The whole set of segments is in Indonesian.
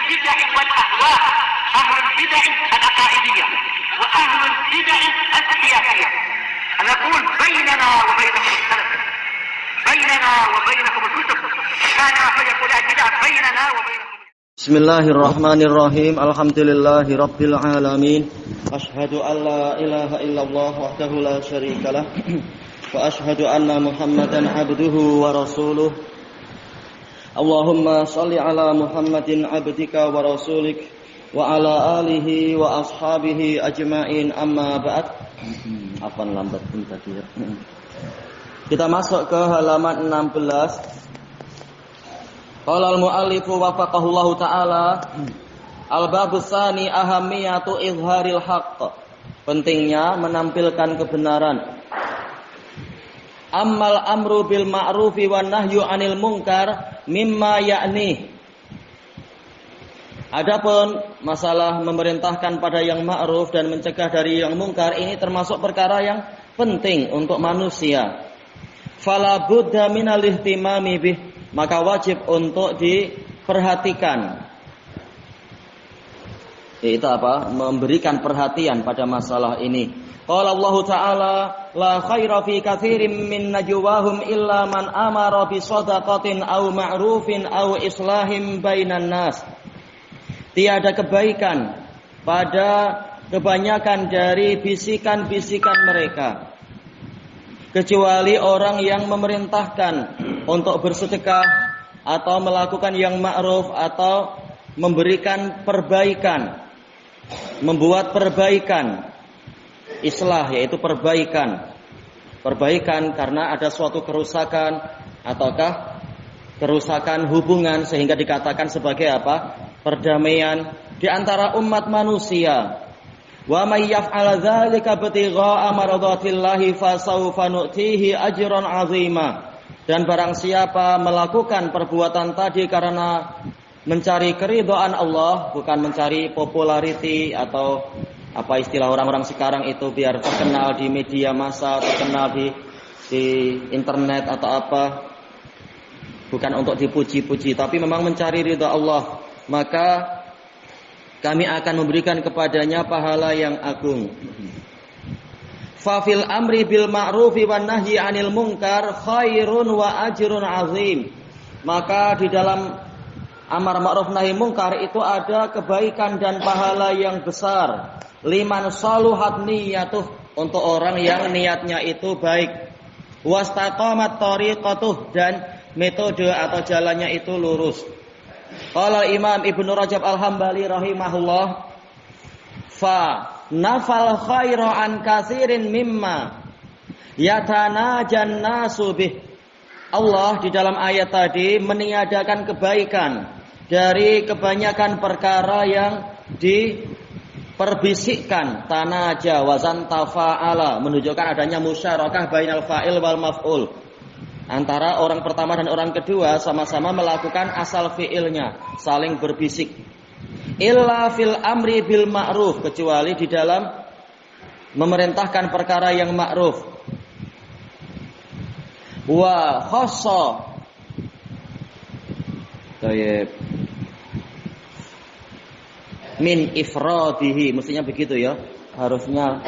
البدع والأهواء، أهل البدع العقائدية وأهل البدع السياسية. أنا أقول بيننا وبينكم السلف، بيننا وبينكم الكتب، كان فيقول البدع بيننا وبينكم. Bismillahirrahmanirrahim. Alhamdulillahi rabbil alamin. Asyhadu an la ilaha illallah wahdahu la syarikalah wa asyhadu anna Muhammadan abduhu wa rasuluh. Allahumma shalli ala Muhammadin abdika wa rasulik wa ala alihi wa ashabihi ajma'in, amma ba'd. Apaan lambat pun tadi ya. Kita masuk ke halaman 16. Qala al-mu'allifu wafaqahullahu ta'ala, al-babus tsani ahammiyatu izharil haqq. Pentingnya menampilkan kebenaran. Ammal amru bil ma'rufi wan nahyu 'anil munkar mimma ya'ni. Adapun masalah memerintahkan pada yang ma'ruf dan mencegah dari yang mungkar, ini termasuk perkara yang penting untuk manusia. Fala budda minal ihtimami bih, maka wajib untuk diperhatikan. Itu apa? Memberikan perhatian pada masalah ini. Qala Allah Ta'ala, la khaira fi katsirin min najwahum illa man amara bi shadaqatin aw ma'rufin aw islahim bainan nas. Tiada kebaikan pada kebanyakan dari bisikan-bisikan mereka, kecuali orang yang memerintahkan untuk bersedekah atau melakukan yang ma'ruf atau memberikan perbaikan, membuat perbaikan. Islah yaitu perbaikan. Perbaikan karena ada suatu kerusakan ataukah kerusakan hubungan sehingga dikatakan sebagai apa? Perdamaian di antara umat manusia. Wa may yaf'al dzalika ibtigha'a maradatillahi fasawfa nu'tihi ajran 'azima. Dan barang siapa melakukan perbuatan tadi karena mencari keridhaan Allah, bukan mencari popularity atau apa istilah orang-orang sekarang itu biar terkenal di media massa, terkenal di internet atau apa, bukan untuk dipuji-puji, tapi memang mencari ridha Allah, maka kami akan memberikan kepadanya pahala yang agung. Fa fil amri bil ma'rufi wan nahyi 'anil munkar khairun wa ajrun 'azim. Maka di dalam amar ma'ruf nahi munkar itu ada kebaikan dan pahala yang besar. Liman saluhat niyatuh, untuk orang yang niatnya itu baik. Wastaqamat tariqatuh, dan metode atau jalannya itu lurus. Qala Imam Ibnu Rajab Al-Hambali rahimahullah, fa nafal khaira an katsirin mimma yatanajan nasu bih. Allah di dalam ayat tadi meniadakan kebaikan dari kebanyakan perkara yang diperbisikkan. Tanaja wazan tafa'ala, menunjukkan adanya musyarakah bainal fa'il wal maf'ul, antara orang pertama dan orang kedua sama-sama melakukan asal fi'ilnya, saling berbisik. Illa fil amri bil ma'ruf, kecuali di dalam memerintahkan perkara yang ma'ruf. Wa khassa. Tayyib. Min ifradihi, mestinya begitu ya. Harusnya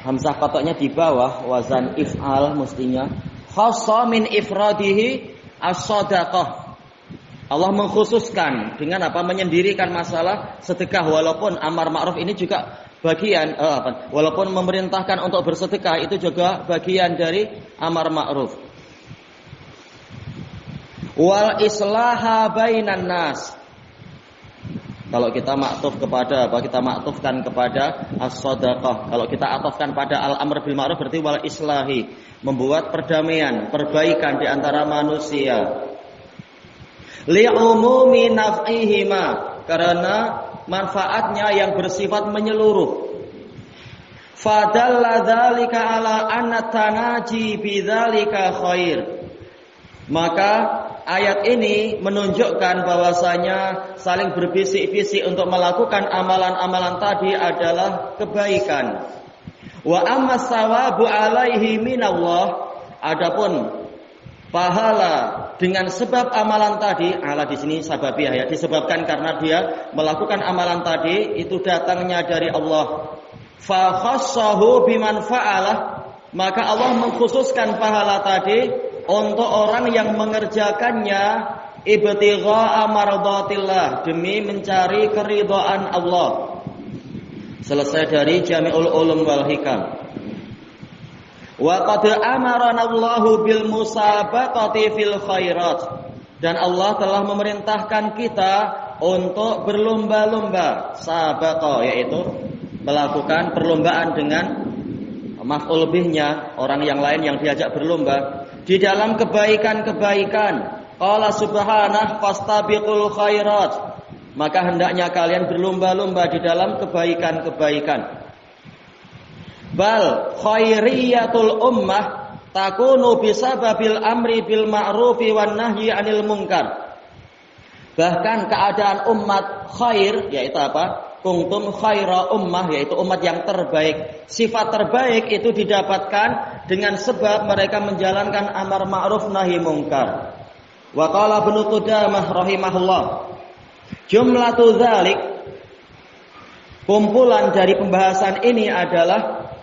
hamzah qat'nya di bawah, wazan if'al mestinya. Khassa min ifradihi as-shadaqah. Allah mengkhususkan dengan apa? Menyendirikan masalah sedekah, walaupun amar ma'ruf ini juga bagian walaupun memerintahkan untuk bersedekah itu juga bagian dari amar ma'ruf. Wal islaha bainan nas. Kalau kita maktuf kepada apa? Kita maktufkan kepada as-shadaqah. Kalau kita atofkan pada al-amr bil ma'ruf berarti wal islahi, membuat perdamaian, perbaikan di antara manusia. Li'umumi naf'ihima, karena manfaatnya yang bersifat menyeluruh. Fadalla dzalika ala anna tanaji bidzalika khair. Maka ayat ini menunjukkan bahwasanya saling berbisik-bisik untuk melakukan amalan-amalan tadi adalah kebaikan. Wa amma sawabu alaihi minallah, adapun pahala dengan sebab amalan tadi, ala di sini sababiyah ya, disebabkan karena dia melakukan amalan tadi itu datangnya dari Allah. Fa khassahu biman fa'alah, maka Allah mengkhususkan pahala tadi untuk orang yang mengerjakannya ibtigha'a mardatillah, demi mencari keridhaan Allah. Selesai dari Jami'ul Ulum wal Hikam. Wa qad amarana Allahu bil musabaqati fil khairat, dan Allah telah memerintahkan kita untuk berlomba-lomba. Sabaqa yaitu melakukan perlombaan dengan maf'ul bihnya, orang yang lain yang diajak berlomba di dalam kebaikan-kebaikan. Qala subhanahu fastabiqul khairat, maka hendaknya kalian berlomba-lomba di dalam kebaikan-kebaikan. Bal khairiyatul ummah takunu bisababil amri bil ma'rufi wan nahyi 'anil munkar. Bahkan keadaan umat khair yaitu apa? Kuntum khaira ummah, yaitu umat yang terbaik. Sifat terbaik itu didapatkan dengan sebab mereka menjalankan amar ma'ruf nahi munkar. Wa qala Ibnu Qudamah rahimahullah, jumlatu dzalik, kumpulan dari pembahasan ini adalah,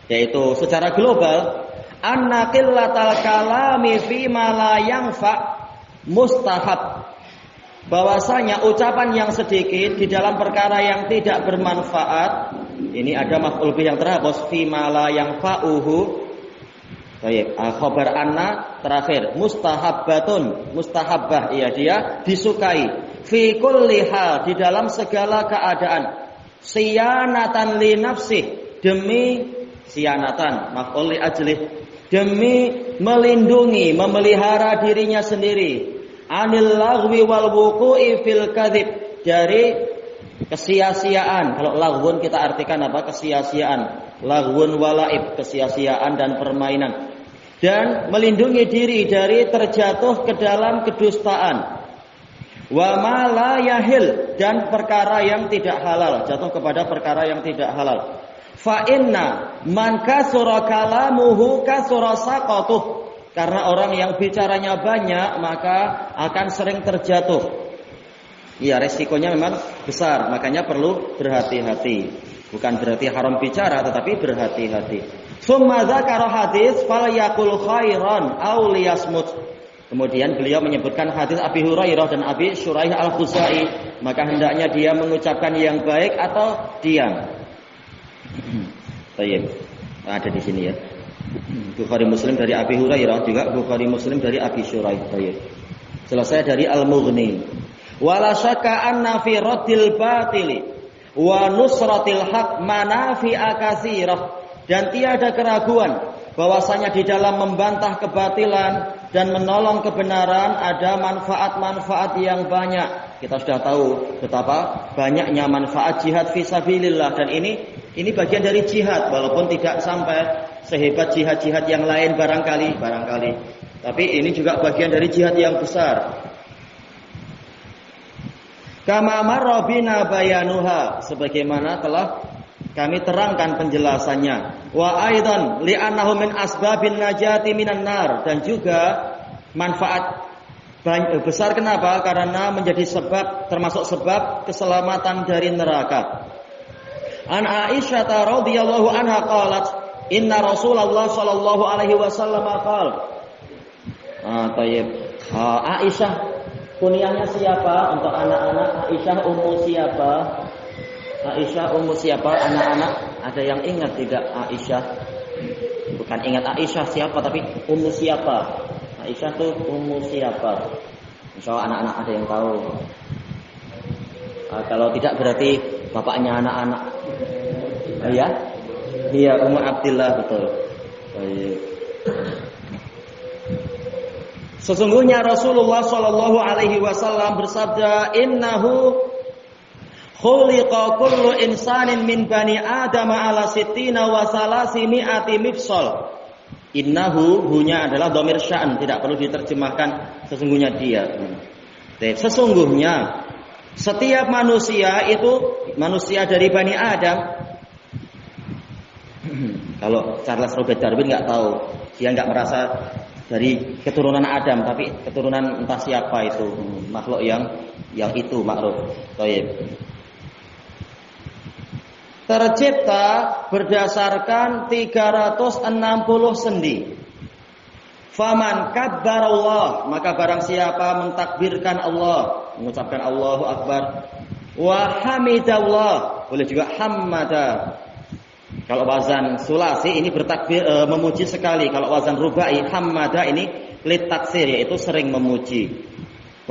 yaitu secara global, anna qillatal kalami fi ma la yanfa mustahab, bahwasanya ucapan yang sedikit di dalam perkara yang tidak bermanfaat, ini ada maf'ul bih yang terhapus, fi ma la yanfa'uhu. Baik, khabar anna terakhir, mustahabbatun, mustahabbah, iya dia disukai, fi kulli hal, di dalam segala keadaan, siyanatan li nafsih, demi siyanatan maf'ul li ajlih, demi melindungi, memelihara dirinya sendiri, anil lagwi wal wuqu'i fil kadzib, dari kesia-siaan. Kalau lagwun kita artikan apa? Kesia-siaan. Lagwun walaib, kesia-siaan dan permainan. Dan melindungi diri dari terjatuh ke dalam kedustaan. Wa ma la yahil, dan perkara yang tidak halal, jatuh kepada perkara yang tidak halal. Fa inna man kasura kalamuhu kasura saqatuh, karena orang yang bicaranya banyak maka akan sering terjatuh. Ya, resikonya memang besar, makanya perlu berhati-hati. Bukan berarti haram bicara, tetapi berhati-hati. Summa dzakara hadis falyaqul khairan aw liyasmut. Kemudian beliau menyebutkan hadis Abi Hurairah dan Abi Syuraih Al-Khuzai, maka hendaknya dia mengucapkan yang baik atau diam. Baik. Ada di sini ya. Bukhari Muslim dari Abi Hurairah, juga Bukhari Muslim dari Abi Syuraih. Baik. Selesai dari Al-Mughni. Wala syakka anna fi raddil batili wa nusratil haq manafi'a katsirah, dan tiada keraguan bahwasanya di dalam membantah kebatilan dan menolong kebenaran ada manfaat-manfaat yang banyak. Kita sudah tahu betapa banyaknya manfaat jihad fisabilillah, dan ini bagian dari jihad, walaupun tidak sampai sehebat jihad-jihad yang lain barangkali. Tapi ini juga bagian dari jihad yang besar. Kama marra bina bayanuha, sebagaimana telah kami terangkan penjelasannya. Wa aidan li'annahu min asbabin najati minan nar, dan juga manfaat besar. Kenapa? Karena menjadi sebab, termasuk sebab keselamatan dari neraka. An Aisyah radhiyallahu anha qalat, inna Rasulullah sallallahu alaihi wasallam qala. Aisyah, kunyahnya siapa untuk anak-anak? Aisyah ummu siapa? Aisyah ummu siapa anak-anak? Ada yang ingat tidak Aisyah? Bukan ingat Aisyah siapa, tapi ummu siapa? Aisyah tuh ummu siapa? Insyaallah anak-anak ada yang tahu. Kalau tidak berarti bapaknya anak-anak. Ya? Iya, Ummu Abdillah, betul. Baik. Sesungguhnya Rasulullah sallallahu alaihi wasallam bersabda, innahu khuliqa kullu insanin min bani Adam ala sittina wa salasimi'ati mifsal. Innahu, hunya adalah dhamir sya'an, tidak perlu diterjemahkan sesungguhnya dia. Sesungguhnya setiap manusia itu manusia dari Bani Adam. Kalau Charles Robert Darwin nggak tahu, dia nggak merasa dari keturunan Adam, tapi keturunan entah siapa itu makhluk yang itu ma'ruf. Baik. Tercipta berdasarkan 360 sendi. Faman kabbarallah, maka barang siapa mentakbirkan Allah, mengucapkan Allahu Akbar, wa hamidallah, boleh juga hamada. Kalau wazan sulasi ini bertakbir memuji sekali. Kalau wazan rubai hamada ini litaksir, yaitu sering memuji.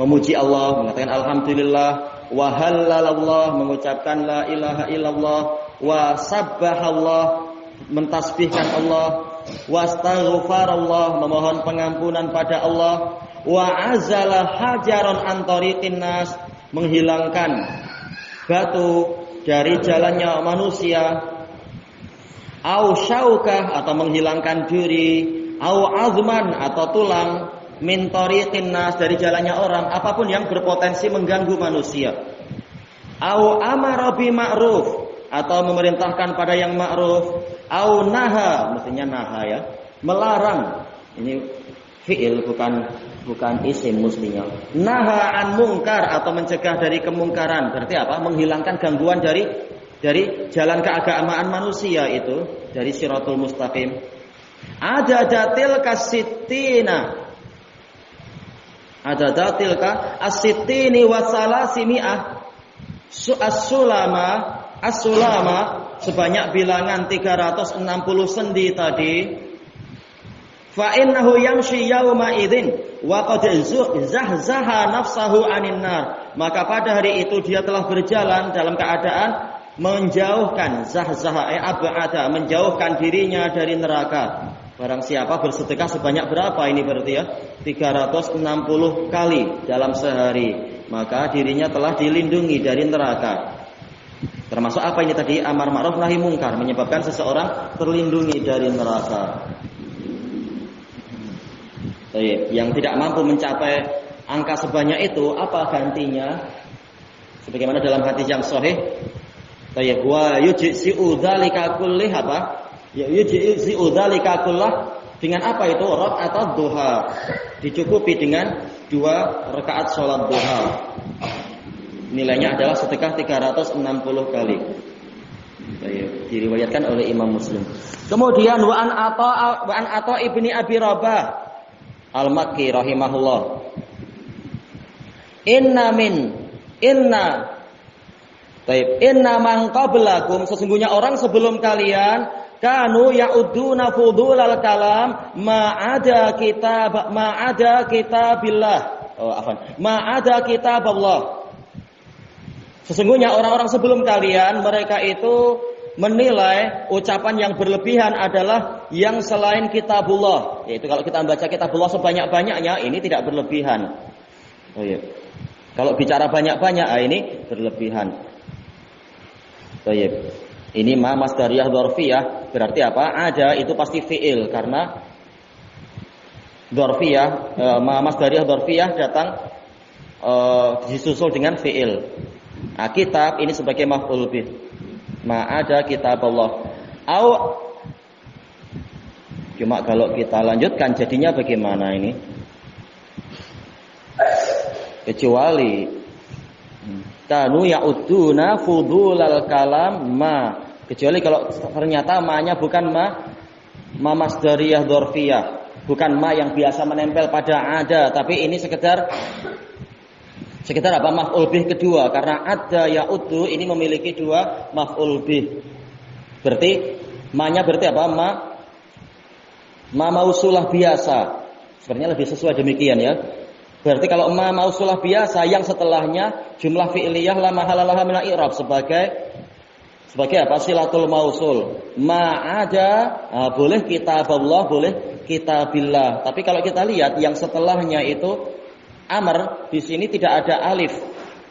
Memuji Allah, mengatakan alhamdulillah, wa halalallah, mengucapkan la ilaha illallah, wa sabbahallah, mentasbihkan Allah, wastaghfarallah, memohon pengampunan pada Allah, wa azala hajaron an tariqin nas, menghilangkan batu dari jalannya manusia, au syaukah, atau menghilangkan duri, au azman, atau tulang, min tariqin nas, dari jalannya orang, apapun yang berpotensi mengganggu manusia, au amara bi ma'ruf, atau memerintahkan pada yang ma'ruf, au naha, mestinya naha ya, melarang. Ini fi'il bukan isim mestinya. Naha an mungkar, atau mencegah dari kemungkaran. Berarti apa? Menghilangkan gangguan dari jalan keagamaan manusia itu, dari siratul mustaqim. Ada datil kasittina, ada datil ka asitini wasalasimi'ah, as-sulama sebanyak bilangan 360 sendi tadi. Fa innahu yamshi yauma idzin wa qad zahzaha nafsahu anin nar, maka pada hari itu dia telah berjalan dalam keadaan menjauhkan, zahzaha ab'ada, menjauhkan dirinya dari neraka. Barang siapa bersedekah sebanyak berapa ini berarti ya? 360 kali dalam sehari, maka dirinya telah dilindungi dari neraka. Termasuk apa ini tadi? Amar ma'ruf nahi mungkar, menyebabkan seseorang terlindungi dari neraka. Yang tidak mampu mencapai angka sebanyak itu, apa gantinya? Sebagaimana dalam hadis yang sahih, wa yujzi'u dzalika kullih, apa? Ya yujzi'u dzalika kullah, dengan apa itu? Rakaat duha, dicukupi dengan 2 rakaat salat duha. Nilainya adalah sedekah 360 kali. Diriwayatkan oleh Imam Muslim. Kemudian wa an Atha ibni Abi Rabah Al-Makki rahimahullah. Inna man qablakum, sesungguhnya orang sebelum kalian, kanu ya'uduna fudulal kalam ma'ada kitab Allah. Sesungguhnya orang-orang sebelum kalian, mereka itu menilai ucapan yang berlebihan adalah yang selain kitabullah. Yaitu kalau kita membaca kitabullah sebanyak-banyaknya, ini tidak berlebihan. Oh iya. Kalau bicara banyak-banyak, ini berlebihan. Oh iya. Ini ma masdariyah dzarfiyah, berarti apa? Ada itu pasti fi'il, karena dzarfiyah, ma masdariyah dzarfiyah datang disusul dengan fi'il. Nah, kitab ini sebagai maf'ul bih. Ma'ada kitab Allah. Cuma kalau kita lanjutkan jadinya bagaimana ini? Kecuali kanu ya'uduna fudulal kalam ma. Kecuali kalau ternyata ma-nya bukan ma masdariyah dzarfiyah, bukan ma yang biasa menempel pada ada, tapi ini sekedar apa? Maf'ul bih kedua, karena ada ya'udu ini memiliki 2 maf'ul bih. Berarti ma-nya berarti apa? Ma mausulah biasa. Sebenarnya lebih sesuai demikian ya. Berarti kalau ma mausulah biasa, yang setelahnya jumlah fi'liyah la mahalalah min i'rab sebagai apa? Silatul mausul. Ma ada, boleh kitabullah, boleh kitabillah. Tapi kalau kita lihat yang setelahnya itu amr, di sini tidak ada alif.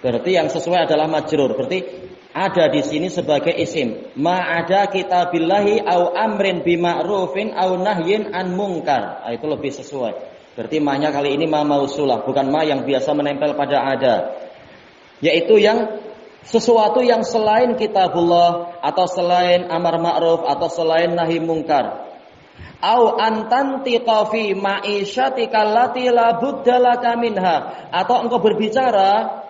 Berarti yang sesuai adalah majrur. Berarti ada di sini sebagai isim. Ma ada kitabillahi au amrin bima'rufin au nahyin an munkar. Itu lebih sesuai. Berarti ma-nya kali ini ma mausulah, bukan ma yang biasa menempel pada ada. Yaitu yang sesuatu yang selain kitabullah, atau selain amar ma'ruf, atau selain nahi munkar. Au antantiqa fi ma'isyatika allati la budda laka minha, atau engkau berbicara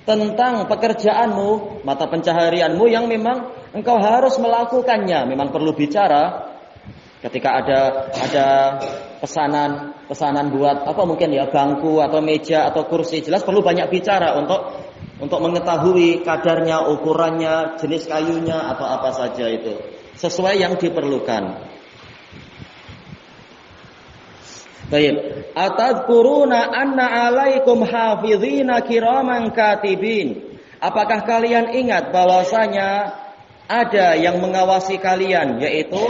tentang pekerjaanmu, mata pencaharianmu yang memang engkau harus melakukannya, memang perlu bicara. Ketika ada pesanan buat apa mungkin ya, bangku atau meja atau kursi, jelas perlu banyak bicara untuk mengetahui kadarnya, ukurannya, jenis kayunya atau apa saja itu sesuai yang diperlukan. Baik, atadkuruna anna alaikum hafizina kiraman katibin. Apakah kalian ingat bahwasanya ada yang mengawasi kalian, yaitu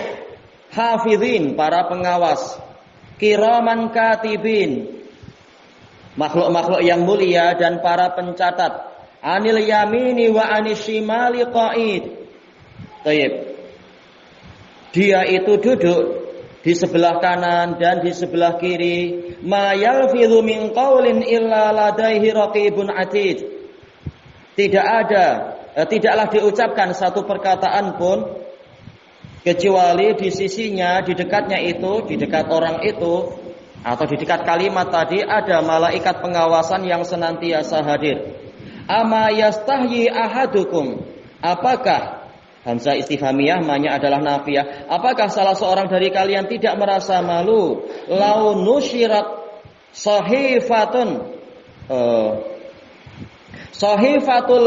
hafizin, para pengawas, kiraman katibin, makhluk-makhluk yang mulia dan para pencatat, anil yamini wa anis shimali qa'id. Baik. Dia itu duduk di sebelah kanan dan di sebelah kiri. Ma yalfidhu min qaulin illa ladaihi raqibun atid. Tidaklah diucapkan satu perkataan pun kecuali di sisinya, di dekatnya itu, di dekat orang itu atau di dekat kalimat tadi ada malaikat pengawasan yang senantiasa hadir. Ama yastahyi ahadukum, apakah, hamzah istifhamiyah maknanya adalah nafiyah, apakah salah seorang dari kalian tidak merasa malu lau nusyirat sahifatul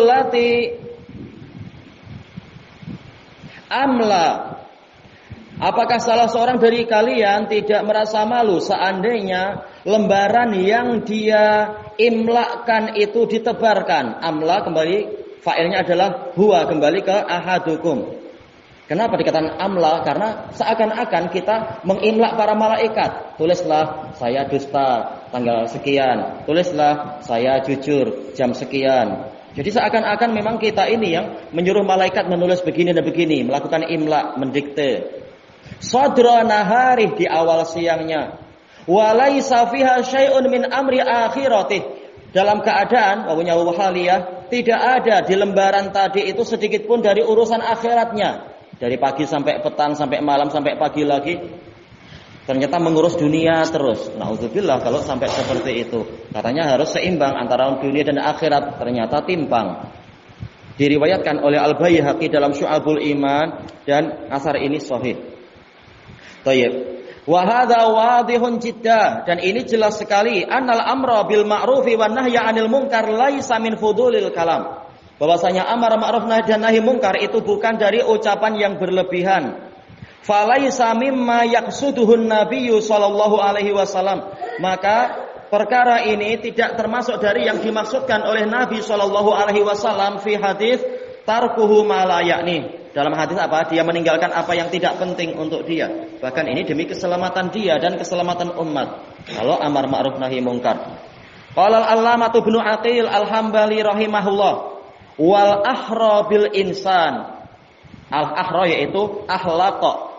lati amla. Apakah salah seorang dari kalian tidak merasa malu seandainya lembaran yang dia imlakkan itu ditebarkan? Amla kembali fa'ilnya adalah huwa, kembali ke ahadukum. Kenapa dikatakan amla? Karena seakan-akan kita mengimlak para malaikat. Tulislah saya dusta tanggal sekian, tulislah saya jujur jam sekian. Jadi seakan-akan memang kita ini yang menyuruh malaikat menulis begini dan begini, melakukan imlak, mendikte. Sadra nahari, di awal siangnya. Walaisa fiha syai'un min amri akhiratih, dalam keadaan wawunya wahaliyah, tidak ada di lembaran tadi itu sedikit pun dari urusan akhiratnya. Dari pagi sampai petang, sampai malam, sampai pagi lagi, ternyata mengurus dunia terus. Nauzubillah kalau sampai seperti itu. Katanya harus seimbang antara dunia dan akhirat, ternyata timpang. Diriwayatkan oleh Al-Baihaqi dalam Syu'abul Iman, dan asar ini sahih. Tayyib. Wa hadza wadihun jiddah, dan ini jelas sekali, annal amra bil ma'rufi wan nahya 'anil munkar laisa min fudulil kalam. Bahwasanya amar ma'ruf dan nahi munkar itu bukan dari ucapan yang berlebihan. Falaisa mimma yaqsuduhun nabiyyu sallallahu alaihi wasallam. Maka perkara ini tidak termasuk dari yang dimaksudkan oleh Nabi sallallahu alaihi wasallam fi hadis tarkuhu ma la ya'ni. Dalam hadis apa? Dia meninggalkan apa yang tidak penting untuk dia. Bahkan ini demi keselamatan dia dan keselamatan umat. Kalau amar ma'ruf nahi munkar. Qala al-Allamah Ibnu Aqil al-Hambali rahimahullah, wal ahra bil insan. Al-ahra yaitu akhlaqa.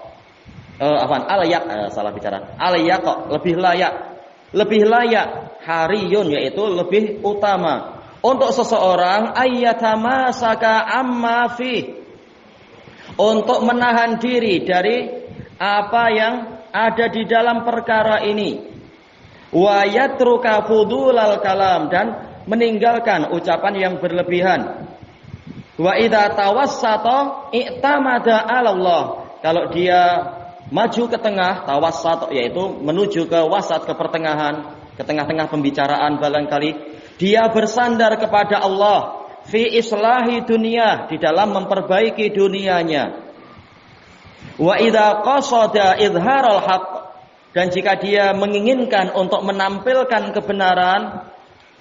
Salah bicara. Al-yaqa, lebih layak. Lebih layak, hariyun yaitu lebih utama untuk seseorang ayyatamasaka amma fi, untuk menahan diri dari apa yang ada di dalam perkara ini. Wa yatruka fudulal kalam, dan meninggalkan ucapan yang berlebihan. Wa idza tawassata i'tamada 'ala Allah. Kalau dia maju ke tengah, tawassat yaitu menuju ke wasat, ke pertengahan, ke tengah-tengah pembicaraan barangkali, dia bersandar kepada Allah. Fi islahi dunia, di dalam memperbaiki dunianya. Wa idza qasada izharal haqq, dan jika dia menginginkan untuk menampilkan kebenaran,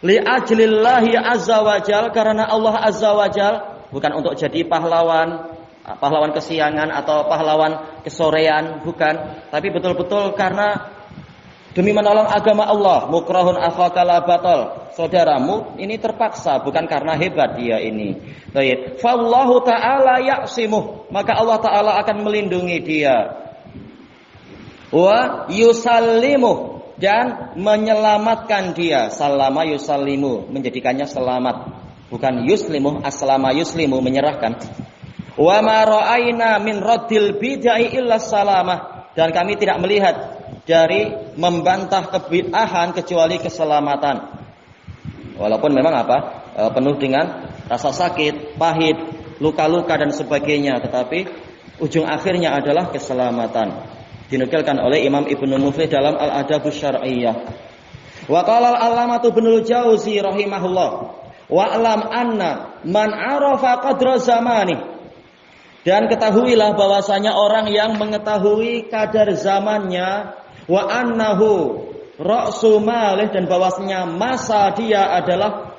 li ajlillahi azza wajal, karena Allah azza wajal, bukan untuk jadi pahlawan kesiangan atau pahlawan kesorean, bukan, tapi betul-betul karena demi menolong agama Allah. Mukrahun akhaka la batal, saudaramu ini terpaksa, bukan karena hebat dia ini. Baik. Fallahu ta'ala ya'simuh, maka Allah Ta'ala akan melindungi dia. Wa yusallimuh, dan menyelamatkan dia. Salama yusallimu, menjadikannya selamat. Bukan yuslimuh, aslama yuslimu, menyerahkan. Wa ma ra'ayna min raddil bid'ah illa salamah, dan kami tidak melihat dari membantah kebid'ahan kecuali keselamatan. Walaupun memang penuh dengan rasa sakit, pahit, luka-luka dan sebagainya, tetapi ujung akhirnya adalah keselamatan. Dinukilkan oleh Imam Ibnu Muflih dalam Al-Adabus Syar'iyyah. Wa qala al-Allamatu Ibnul Jauzi rahimahullah, wa alam anna man arafa qadra zamani. Dan ketahuilah bahwasanya orang yang mengetahui kadar zamannya, wa annahu ra'su malih, dan bahwasanya masa dia adalah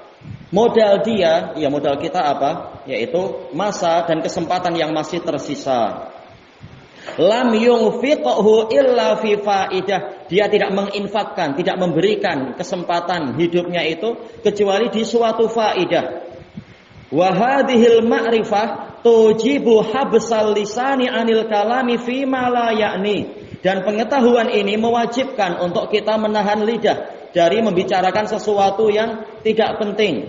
modal dia, ya modal kita yaitu masa dan kesempatan yang masih tersisa. Lam yunfiqhu illa fi faidah, dia tidak menginfakkan, tidak memberikan kesempatan hidupnya itu kecuali di suatu faidah. Wa hadhil ma'rifah tujibu habsal lisani anil kalami fi ma la ya'ni, dan pengetahuan ini mewajibkan untuk kita menahan lidah dari membicarakan sesuatu yang tidak penting.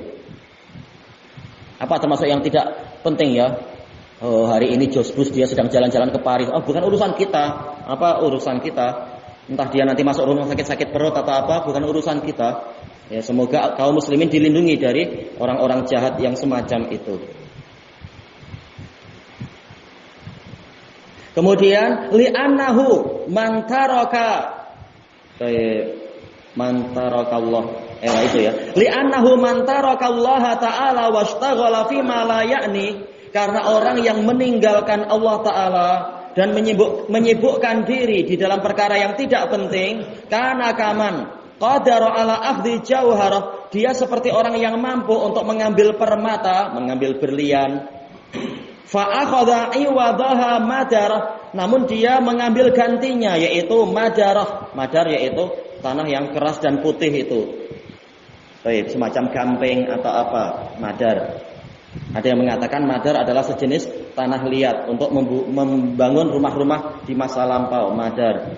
Apa termasuk yang tidak penting ya? Oh, hari ini Jos Bus dia sedang jalan-jalan ke Paris. Oh, bukan urusan kita. Apa urusan kita? Entah dia nanti masuk rumah sakit perut atau apa, bukan urusan kita. Ya, semoga kaum muslimin dilindungi dari orang-orang jahat yang semacam itu. Kemudian li'annahu man taraka Allah. Itu ya. Li'annahu man taraka Allah ta'ala washtaghala fi ma la ya'ni, karena orang yang meninggalkan Allah Ta'ala dan menyibukkan diri di dalam perkara yang tidak penting, kana kaman qadara ala akhdhi jauharah, dia seperti orang yang mampu untuk mengambil permata, mengambil berlian, fa akhadha iwadaha madarah, namun dia mengambil gantinya yaitu madarah. Madar yaitu tanah yang keras dan putih itu. Baik, semacam gamping atau apa, madar. Ada yang mengatakan madar adalah sejenis tanah liat untuk membangun rumah-rumah di masa lampau, madar.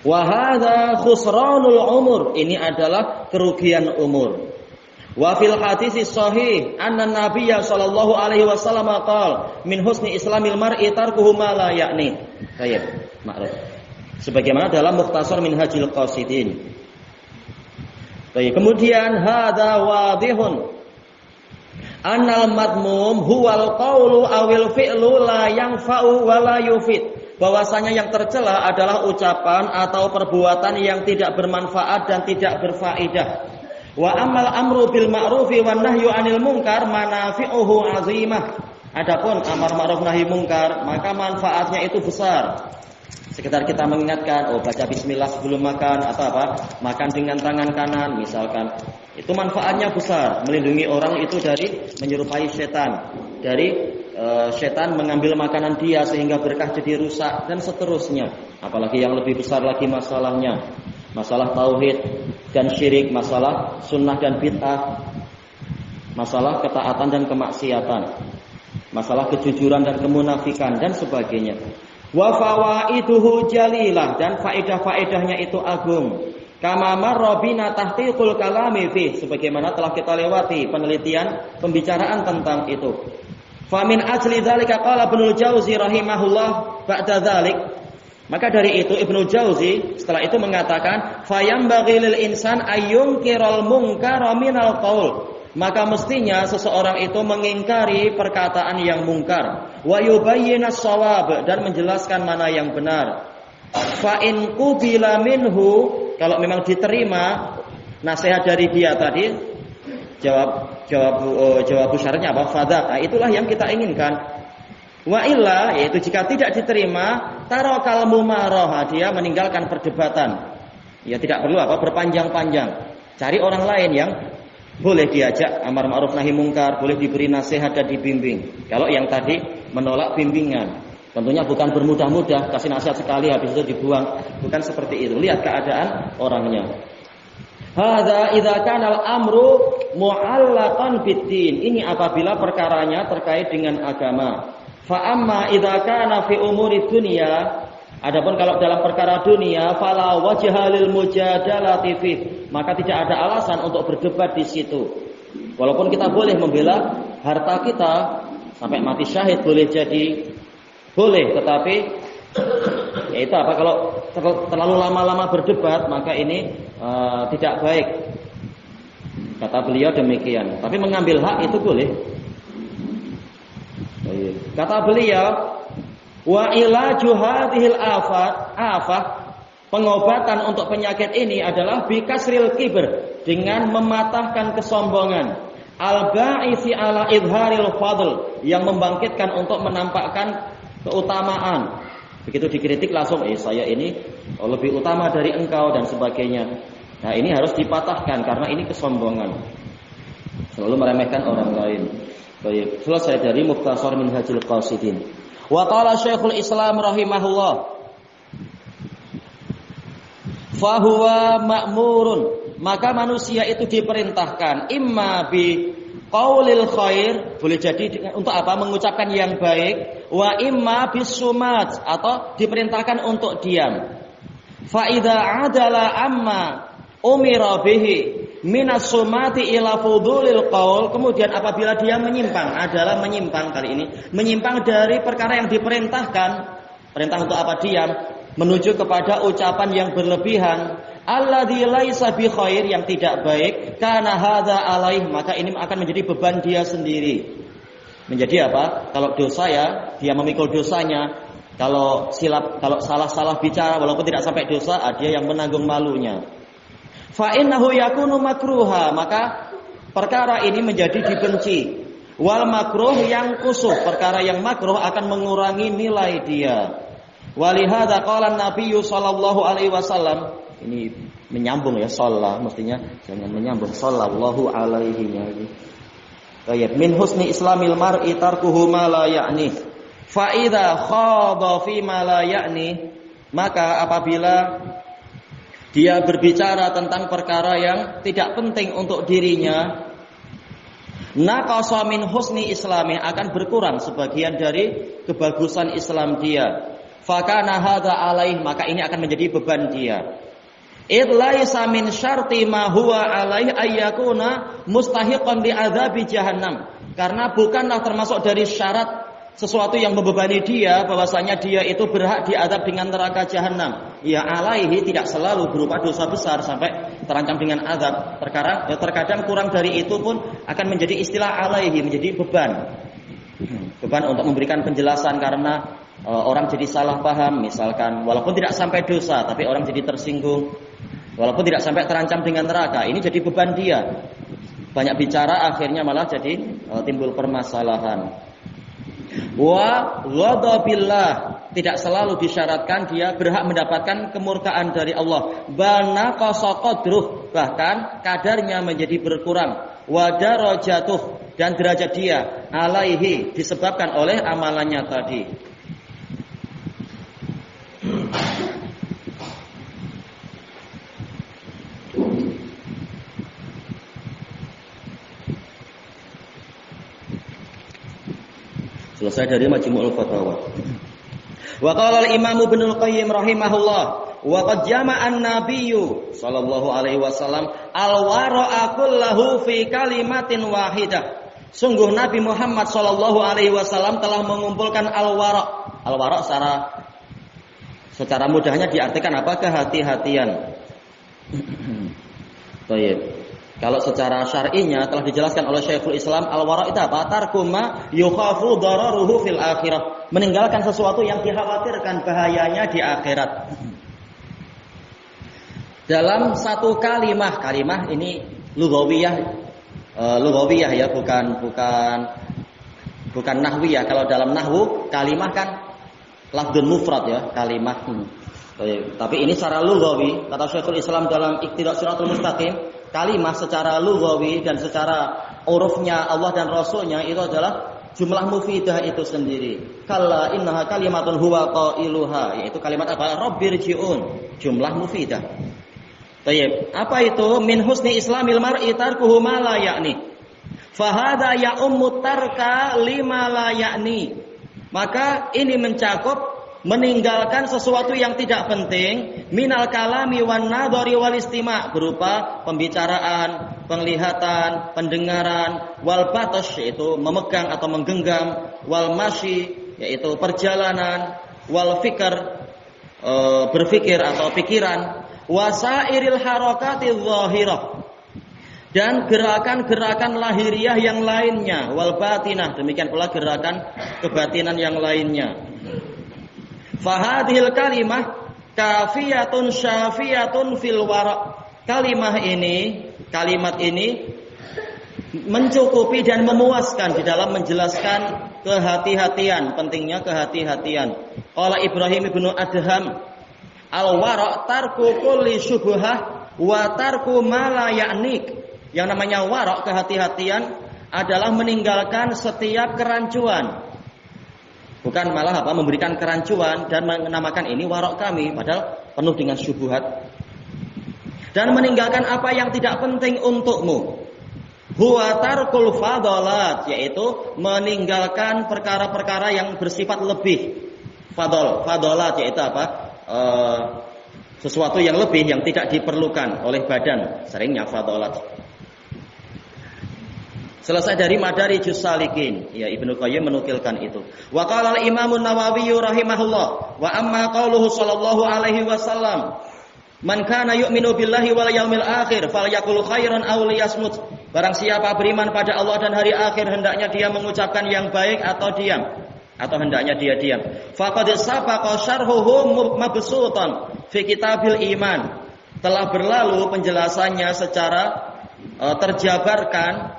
Wa hadza khusranul umur, ini adalah kerugian umur. Wa fil hadis sahih anna nabiyya sallallahu alaihi wasallam qala min husni islamil mar'i tarkuhu ma la ya'ni. Baik, makruf. Sebagaimana dalam Mukhtasar Minhajul Qasidin. Baik, kemudian hadza wadihun annal madmum huwal qawlu awil fi'lu la yanfa'u wa la yufid, bahwasanya yang tercela adalah ucapan atau perbuatan yang tidak bermanfaat dan tidak berfaedah. Wa amal amru bil ma'rufi wan nahyu 'anil munkar manafi'uhu 'azimah. Adapun amar ma'ruf nahi munkar, maka manfaatnya itu besar. Sekedar kita mengingatkan, baca bismillah sebelum makan atau makan dengan tangan kanan misalkan, itu manfaatnya besar, melindungi orang itu dari menyerupai setan, dari setan mengambil makanan dia sehingga berkah jadi rusak dan seterusnya. Apalagi yang lebih besar lagi masalahnya, masalah tauhid dan syirik, masalah sunnah dan bid'ah, masalah ketaatan dan kemaksiatan, masalah kejujuran dan kemunafikan dan sebagainya. Wa fawaiduhu jalilah, dan faedah-faedahnya itu agung. Kama marra bina tahqiqul kalami fi, sebagaimana telah kita lewati penelitian pembicaraan tentang itu. Fa min ajli dzalika qala Ibnul Jauzi rahimahullah ba'da dzalik, maka dari itu Ibnu Jauzi setelah itu mengatakan fayambaghi lil insan ayyunkiral munkara minal qaul, maka mestinya seseorang itu mengingkari perkataan yang mungkar, wa yubayyinas shawab, dan menjelaskan mana yang benar. Fa in qubila minhu, kalau memang diterima nasihat dari dia tadi, jawab syaratnya apa? Fadha, itulah yang kita inginkan. Wa illa, yaitu jika tidak diterima, tarakal mumarah, dia meninggalkan perdebatan. Ya tidak perlu berpanjang-panjang. Cari orang lain yang boleh diajak amar ma'ruf nahi mungkar, boleh diberi nasihat dan dibimbing. Kalau yang tadi menolak bimbingan, tentunya bukan bermudah-mudah kasih nasihat sekali habis itu dibuang, bukan seperti itu. Lihat keadaan orangnya. Hadza idza kana al-amru mu'allaqan bid-din, ini apabila perkaranya terkait dengan agama. Fa amma idza kana fi umuri dunya, adapun kalau dalam perkara dunia, fala wajha lil mujadalati fi, maka tidak ada alasan untuk berdebat di situ. Walaupun kita boleh membela harta kita sampai mati syahid, boleh jadi boleh, tetapi Yaitu apa? Kalau terlalu lama-lama berdebat maka ini tidak baik. Kata beliau demikian. Tapi mengambil hak itu boleh. Kata beliau, wa ilaju hadhil afah, pengobatan untuk penyakit ini adalah bikasril kibr, dengan mematahkan kesombongan, al-ba'isi ala idharil fadl, yang membangkitkan untuk menampakkan keutamaan. Begitu dikritik langsung, saya ini lebih utama dari engkau dan sebagainya. Nah, ini harus dipatahkan karena ini kesombongan. Selalu meremehkan orang lain. Baik, selesai dari Mukhtasar Minhajul Qasidin. Wa qala Syekhul Islam rahimahullah, fa huwa ma'murun, maka manusia itu diperintahkan imma bi qaulil khair, boleh jadi untuk apa? Mengucapkan yang baik, wa imma bisumat, atau diperintahkan untuk diam. Fa idza adala amma umira bihi minas sumati ila fudulil qaul, kemudian apabila dia menyimpang, adalah menyimpang kali ini, menyimpang dari perkara yang diperintahkan, perintah untuk apa? Diam, menuju kepada ucapan yang berlebihan, alladzi laisa bi khair, yang tidak baik, kana hadza alaih, maka ini akan menjadi beban dia sendiri. Menjadi apa? Kalau dosa ya, dia memikul dosanya. Kalau silap, kalau salah-salah bicara walaupun tidak sampai dosa, dia yang menanggung malunya. Fa innahu yakunu makruha, maka perkara ini menjadi dibenci. Wal makruh yang kusuh, perkara yang makruh akan mengurangi nilai dia. Walihada qala Nabi sallallahu alaihi wasallam, ini menyambung ya, shalla, mestinya jangan menyambung sallallahu alaihi-nya. Baik, min husni islamil mar'i tarkuhu ma la ya'ni. Fa idza khada fi ma la ya'ni, maka apabila dia berbicara tentang perkara yang tidak penting untuk dirinya, naqasa min husni islami, akan berkurang sebagian dari kebagusan Islam dia. Fakana hadza alaih, maka ini akan menjadi beban dia. Idlaisa min syarti ma huwa alaih ayyakuna mustahiqan li adzabi jahannam, karena bukanlah termasuk dari syarat sesuatu yang membebani dia bahwasanya dia itu berhak diazab dengan neraka jahanam. Ya alaihi tidak selalu berupa dosa besar sampai terancam dengan azab. Terkadang kurang dari itu pun akan menjadi istilah alaihi, menjadi beban. Beban untuk memberikan penjelasan karena orang jadi salah paham, misalkan walaupun tidak sampai dosa tapi orang jadi tersinggung, walaupun tidak sampai terancam dengan neraka, ini jadi beban dia. Banyak bicara akhirnya malah jadi timbul permasalahan. Wa ghadabillah, tidak selalu disyaratkan dia berhak mendapatkan kemurkaan dari Allah. Bana qasa qadruh, bahkan kadarnya menjadi berkurang. Wa darajatuh, dan derajat dia alaihi, disebabkan oleh amalannya tadi. Selesai dari Majmu'ul Fatawa. Wa qala al-Imam Ibnu Qayyim rahimahullah, wa qad jama'a an-nabiyyu sallallahu alaihi wasallam al-wara'a kullahu fi kalimatin wahidah. Sungguh Nabi Muhammad sallallahu alaihi wasallam telah mengumpulkan al-wara'. Al-wara' secara mudahnya diartikan apa? Kehati-hatian. Baik. Kalau secara syar'inya telah dijelaskan oleh Syekhul Islam, al-wara' itu apa? Tarkuma yukhafu dararuhu fil akhirah, meninggalkan sesuatu yang dikhawatirkan bahayanya di akhirat. Dalam satu kalimah ini lughawiyah ya, bukan nahwiyah. Kalau dalam nahwu kalimah kan lafdzun mufrad ya, kalimah. Tapi ini secara lughawi, kata Syekhul Islam dalam Iqtida' Shiratal Mustaqim, kalimah secara lughawi dan secara urufnya Allah dan Rasulnya itu adalah jumlah mufidah itu sendiri. Kalla innaha kalimatun huwa qailuha, yaitu kalimat apa? Rabbirji'un, jumlah mufidah. Baik, apa itu? Min husni islamil mar'i tarkuhu ma la ya'ni. Fa hadza ya'ummu tarka lima la ya'ni. Maka ini mencakup meninggalkan sesuatu yang tidak penting, minal kalami wan nadhari wal istima', berupa pembicaraan, penglihatan, pendengaran, wal batash, yaitu memegang atau menggenggam, wal masyi, yaitu perjalanan, wal fikr, berpikir atau pikiran, wasairil harakati dhahirah, dan gerakan-gerakan lahiriah yang lainnya, wal batinah, demikian pula gerakan kebatinan yang lainnya. Fahadhil kalimah kafiyatun syafiyatun fil wara'. Kalimat ini mencukupi dan memuaskan di dalam menjelaskan kehati-hatian, pentingnya kehati-hatian. Qala Ibrahim ibnu Adham, al-wara' tarku kulli syubhah wa tarku ma la ya'nik. Yang namanya wara', kehati-hatian, adalah meninggalkan setiap kerancuan. Bukan malah memberikan kerancuan dan menamakan ini wara' kami, padahal penuh dengan syubhat. Dan meninggalkan apa yang tidak penting untukmu. Huwa tarkul fadalat, yaitu meninggalkan perkara-perkara yang bersifat lebih. Fadalat yaitu sesuatu yang lebih yang tidak diperlukan oleh badan, seringnya fadalat. Selesai dari Madarijus Salikin, ya Ibnu Qayyim menukilkan itu. Wa qala al-Imam an-Nawawi rahimahullah, wa amma qauluhu sallallahu alaihi wasallam, man kana yu'minu billahi wal yaumil akhir falyaqul khairan aw liyasmut. Barang siapa beriman pada Allah dan hari akhir, hendaknya dia mengucapkan yang baik atau diam, atau hendaknya dia diam. Faqad sabaqa syarhuhu mabsutan fi kitabil iman. Telah berlalu penjelasannya secara terjabarkan,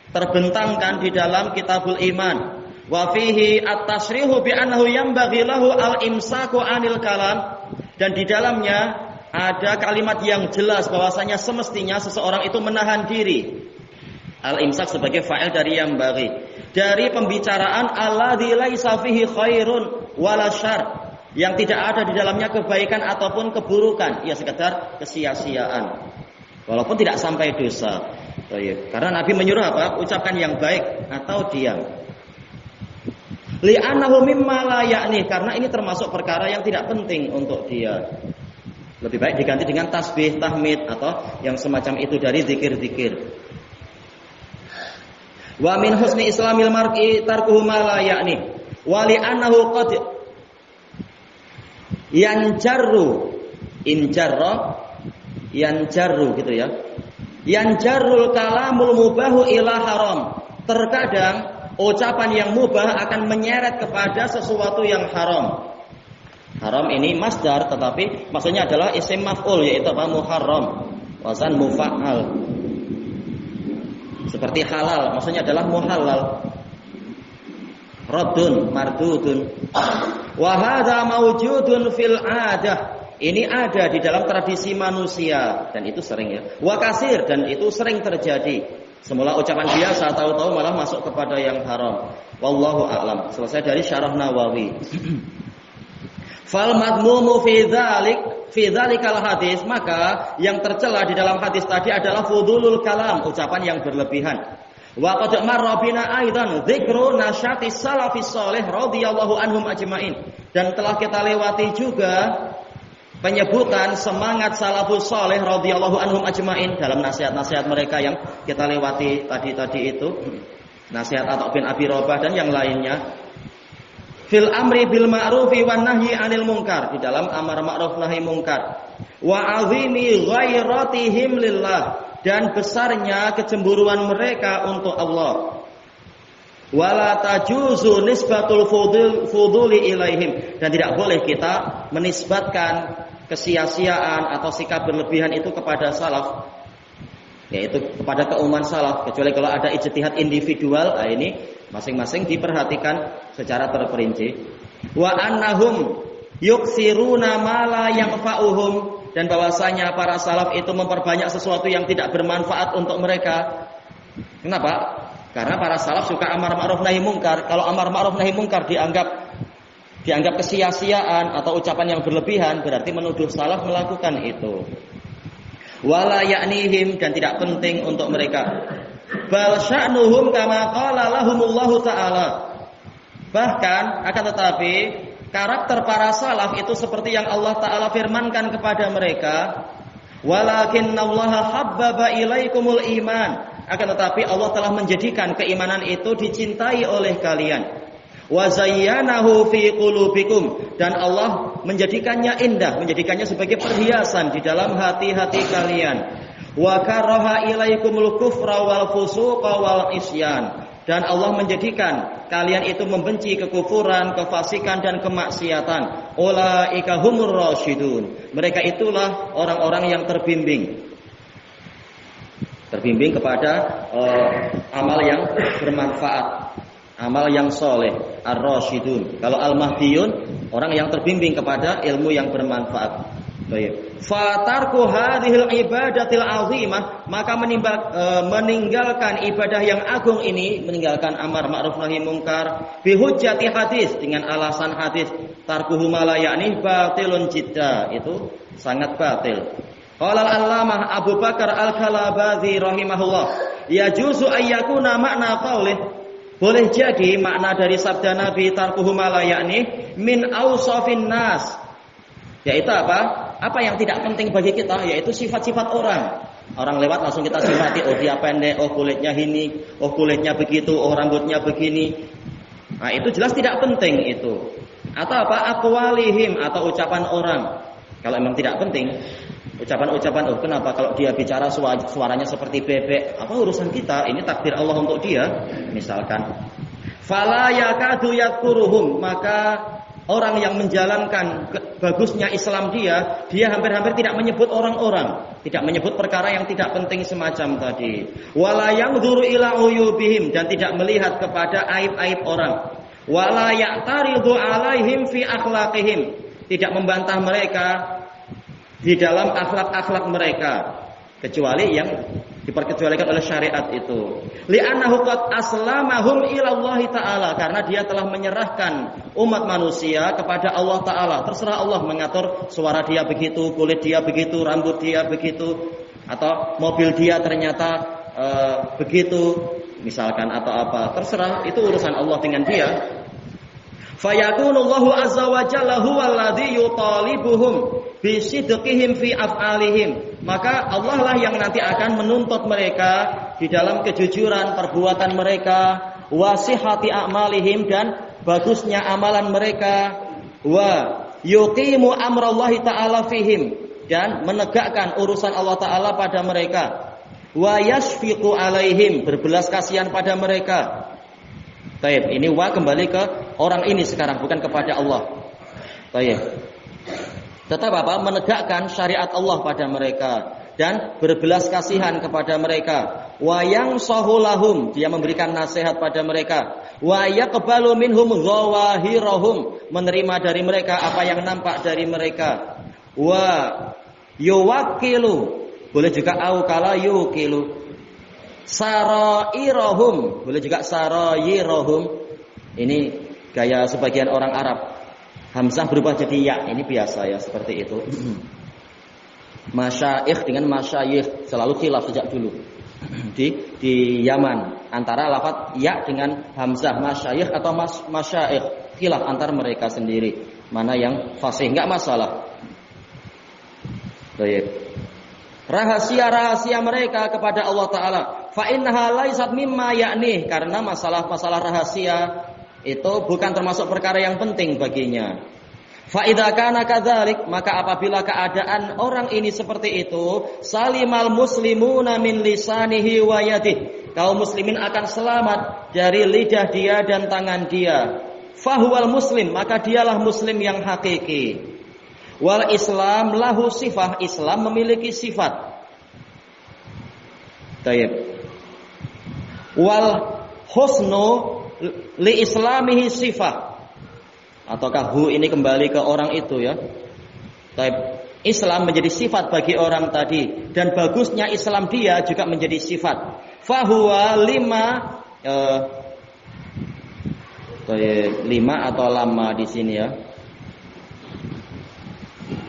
terbentangkan di dalam kitabul iman. Wa fihi at-tasrihu bi annahu yanbaghi lahu al-imsaku 'anil kalam, dan di dalamnya ada kalimat yang jelas bahwasanya semestinya seseorang itu menahan diri. Al-imsak sebagai fa'il dari yanbaghi, dari pembicaraan alladzi laisa fihi khairun wala syarr, yang tidak ada di dalamnya kebaikan ataupun keburukan, ya sekedar kesia-siaan. Walaupun tidak sampai dosa. Karena Nabi menyuruh ucapkan yang baik atau diam. Li'annahu mimma la ya'ni, karena ini termasuk perkara yang tidak penting untuk dia. Lebih baik diganti dengan tasbih, tahmid, atau yang semacam itu dari zikir-zikir. Wa min husni islamil mar'i tarkuhu ma la ya'ni, wa li'annahu qad yanjarru gitu ya. Yanjarrul kalamul mubahu ila haram. Terkadang ucapan yang mubah akan menyeret kepada sesuatu yang haram. Haram ini masdar, tetapi maksudnya adalah isim maf'ul, yaitu muharram, wazan mufa'al. Seperti halal, maksudnya adalah muhalal. Raddun, mardudun. Wa hadza mawjudun fil 'adah. Ini ada di dalam tradisi manusia, dan itu sering ya. Wa kasir, dan itu sering terjadi. Semula ucapan biasa, tahu-tahu malah masuk kepada yang haram. Wallahu a'lam. Selesai dari Syarah Nawawi. Fal madmumu fi dzalikal hadis, maka yang tercela di dalam hadis tadi adalah fudulul kalam, ucapan yang berlebihan. Wa qad marra bina aidan dzikru nasyati salafis salih radhiyallahu anhum ajmain, dan telah kita lewati juga penyebutan semangat salafus saleh radhiyallahu anhum ajmain dalam nasihat-nasihat mereka yang kita lewati tadi itu, nasihat Atha bin Abi Rabah dan yang lainnya. Fil amri bil ma'rufi wan nahyi 'anil munkar, di dalam amar ma'ruf nahi munkar. Wa 'azimi ghairatihim lillah, dan besarnya kecemburuan mereka untuk Allah. Wala tajuzu nisbatul fuduli ilaihim, dan tidak boleh kita menisbatkan kesia-siaan atau sikap berlebihan itu kepada salaf, yaitu kepada keumuman salaf, kecuali kalau ada ijtihad individual. Ini masing-masing diperhatikan secara terperinci. Wa annahum yuksiruna ma la yanfa'uhum, dan bahwasanya para salaf itu memperbanyak sesuatu yang tidak bermanfaat untuk mereka. Kenapa? Karena para salaf suka amar ma'ruf nahi mungkar. Kalau amar ma'ruf nahi mungkar dianggap kesia-siaan atau ucapan yang berlebihan, berarti menuduh salaf melakukan itu. Wala ya'nihim, dan tidak penting untuk mereka. Bal sya'nuhum kama qala lahumullahu ta'ala. Bahkan akan tetapi karakter para salaf itu seperti yang Allah Ta'ala firmankan kepada mereka. Walakinnallaha habbaba ilaikumul iman, akan tetapi Allah telah menjadikan keimanan itu dicintai oleh kalian. Wa zayyanahu fi qulubikum, dan Allah menjadikannya indah, menjadikannya sebagai perhiasan di dalam hati-hati kalian. Wa karaha ilaikumul kufra wal fusuqa wal isyan, dan Allah menjadikan kalian itu membenci kekufuran, kefasikan dan kemaksiatan. Ulaika humur rasyidun, mereka itulah orang-orang yang terbimbing kepada amal yang bermanfaat, amal yang soleh. Ar-rasyidun, kalau al-mahdiyun, orang yang terbimbing kepada ilmu yang bermanfaat. Baik. Fatarku hadhil ibadatil azimah, maka meninggalkan ibadah yang agung ini, meninggalkan amar ma'ruf nahi mungkar, bihujjati hadis, dengan alasan hadis, tarkuhu mala yakni batilun jidda, itu sangat batil. Qala al-allamah Abu Bakar al-Kalabazi rahimahullah, yajuzu ayyakuna makna qaulih, boleh jadi makna dari sabda Nabi tarkuhu mala yakni min awsafin nas, yaitu apa? Apa yang tidak penting bagi kita, yaitu sifat-sifat orang. Orang lewat langsung kita sifati, oh dia pendek, oh kulitnya ini, oh kulitnya begitu, oh rambutnya begini. Nah, itu jelas tidak penting itu. Atau apa? Aqwalihim, atau ucapan orang. Kalau memang tidak penting, ucapan-ucapan, oh kenapa kalau dia bicara suaranya seperti bebek, apa urusan kita, ini takdir Allah untuk dia, misalkan. Fala yakadu yadkuruhum, maka orang yang menjalankan bagusnya Islam dia hampir-hampir tidak menyebut orang-orang, tidak menyebut perkara yang tidak penting semacam tadi. Wala yanzuru ila uyubihim, dan tidak melihat kepada aib-aib orang. Wala ya'taridu alaihim fi akhlaqihim, tidak membantah mereka di dalam akhlak-akhlak mereka, kecuali yang diperkecualikan oleh syariat itu. Li'annahu qad aslamahum ila Allah taala, karena dia telah menyerahkan umat manusia kepada Allah taala. Terserah Allah mengatur suara dia begitu, kulit dia begitu, rambut dia begitu, atau mobil dia ternyata begitu misalkan, atau apa. Terserah, itu urusan Allah dengan dia. Fayakunullahu azza wa jalla huwal ladzi yutalibuhum bisidqihim fi af'alihim, maka Allah lah yang nanti akan menuntut mereka di dalam kejujuran perbuatan mereka, wa sihhati a'malihim, dan bagusnya amalan mereka, wa yuqimu amrallahi ta'ala fihim, dan menegakkan urusan Allah taala pada mereka, wa yashfiqu alaihim, berbelas kasihan pada mereka. Baik, ini wa kembali ke orang ini sekarang, bukan kepada Allah. Baik. Tetap apa? Menegakkan syariat Allah pada mereka dan berbelas kasihan kepada mereka. Wa yansahu lahum, dia memberikan nasihat pada mereka. Wa yaqbalu minhum zawahirahum, menerima dari mereka apa yang nampak dari mereka. Wa yuwakkilu, boleh juga aukala yukilu. Sarairahum, boleh juga sarayirahum. Ini gaya sebagian orang Arab. Hamzah berubah jadi ya, ini biasa ya, seperti itu. Masyaikh dengan masyayikh selalu khilaf sejak dulu di Yaman antara lafaz ya dengan hamzah, masyayikh atau masyaikh, khilaf antar mereka sendiri mana yang fasih, enggak masalah. Baik. Rahasia-rahasia mereka kepada Allah taala, fa innaha laisat mimma yakni, karena masalah-masalah rahasia itu bukan termasuk perkara yang penting baginya. Fa idza kana kadzalik, maka apabila keadaan orang ini seperti itu, salimal muslimuna min lisanihi wa yadihi, kaum muslimin akan selamat dari lidah dia dan tangan dia. Fahuwal muslim, maka dialah muslim yang hakiki. Wal Islam lahu sifah, Islam memiliki sifat. Taib. Wal husnu li islamihi sifah. Ataukah hu ini kembali ke orang itu ya? Taib. Islam menjadi sifat bagi orang tadi, dan bagusnya Islam dia juga menjadi sifat. Fahuwa lima atau lama di sini ya.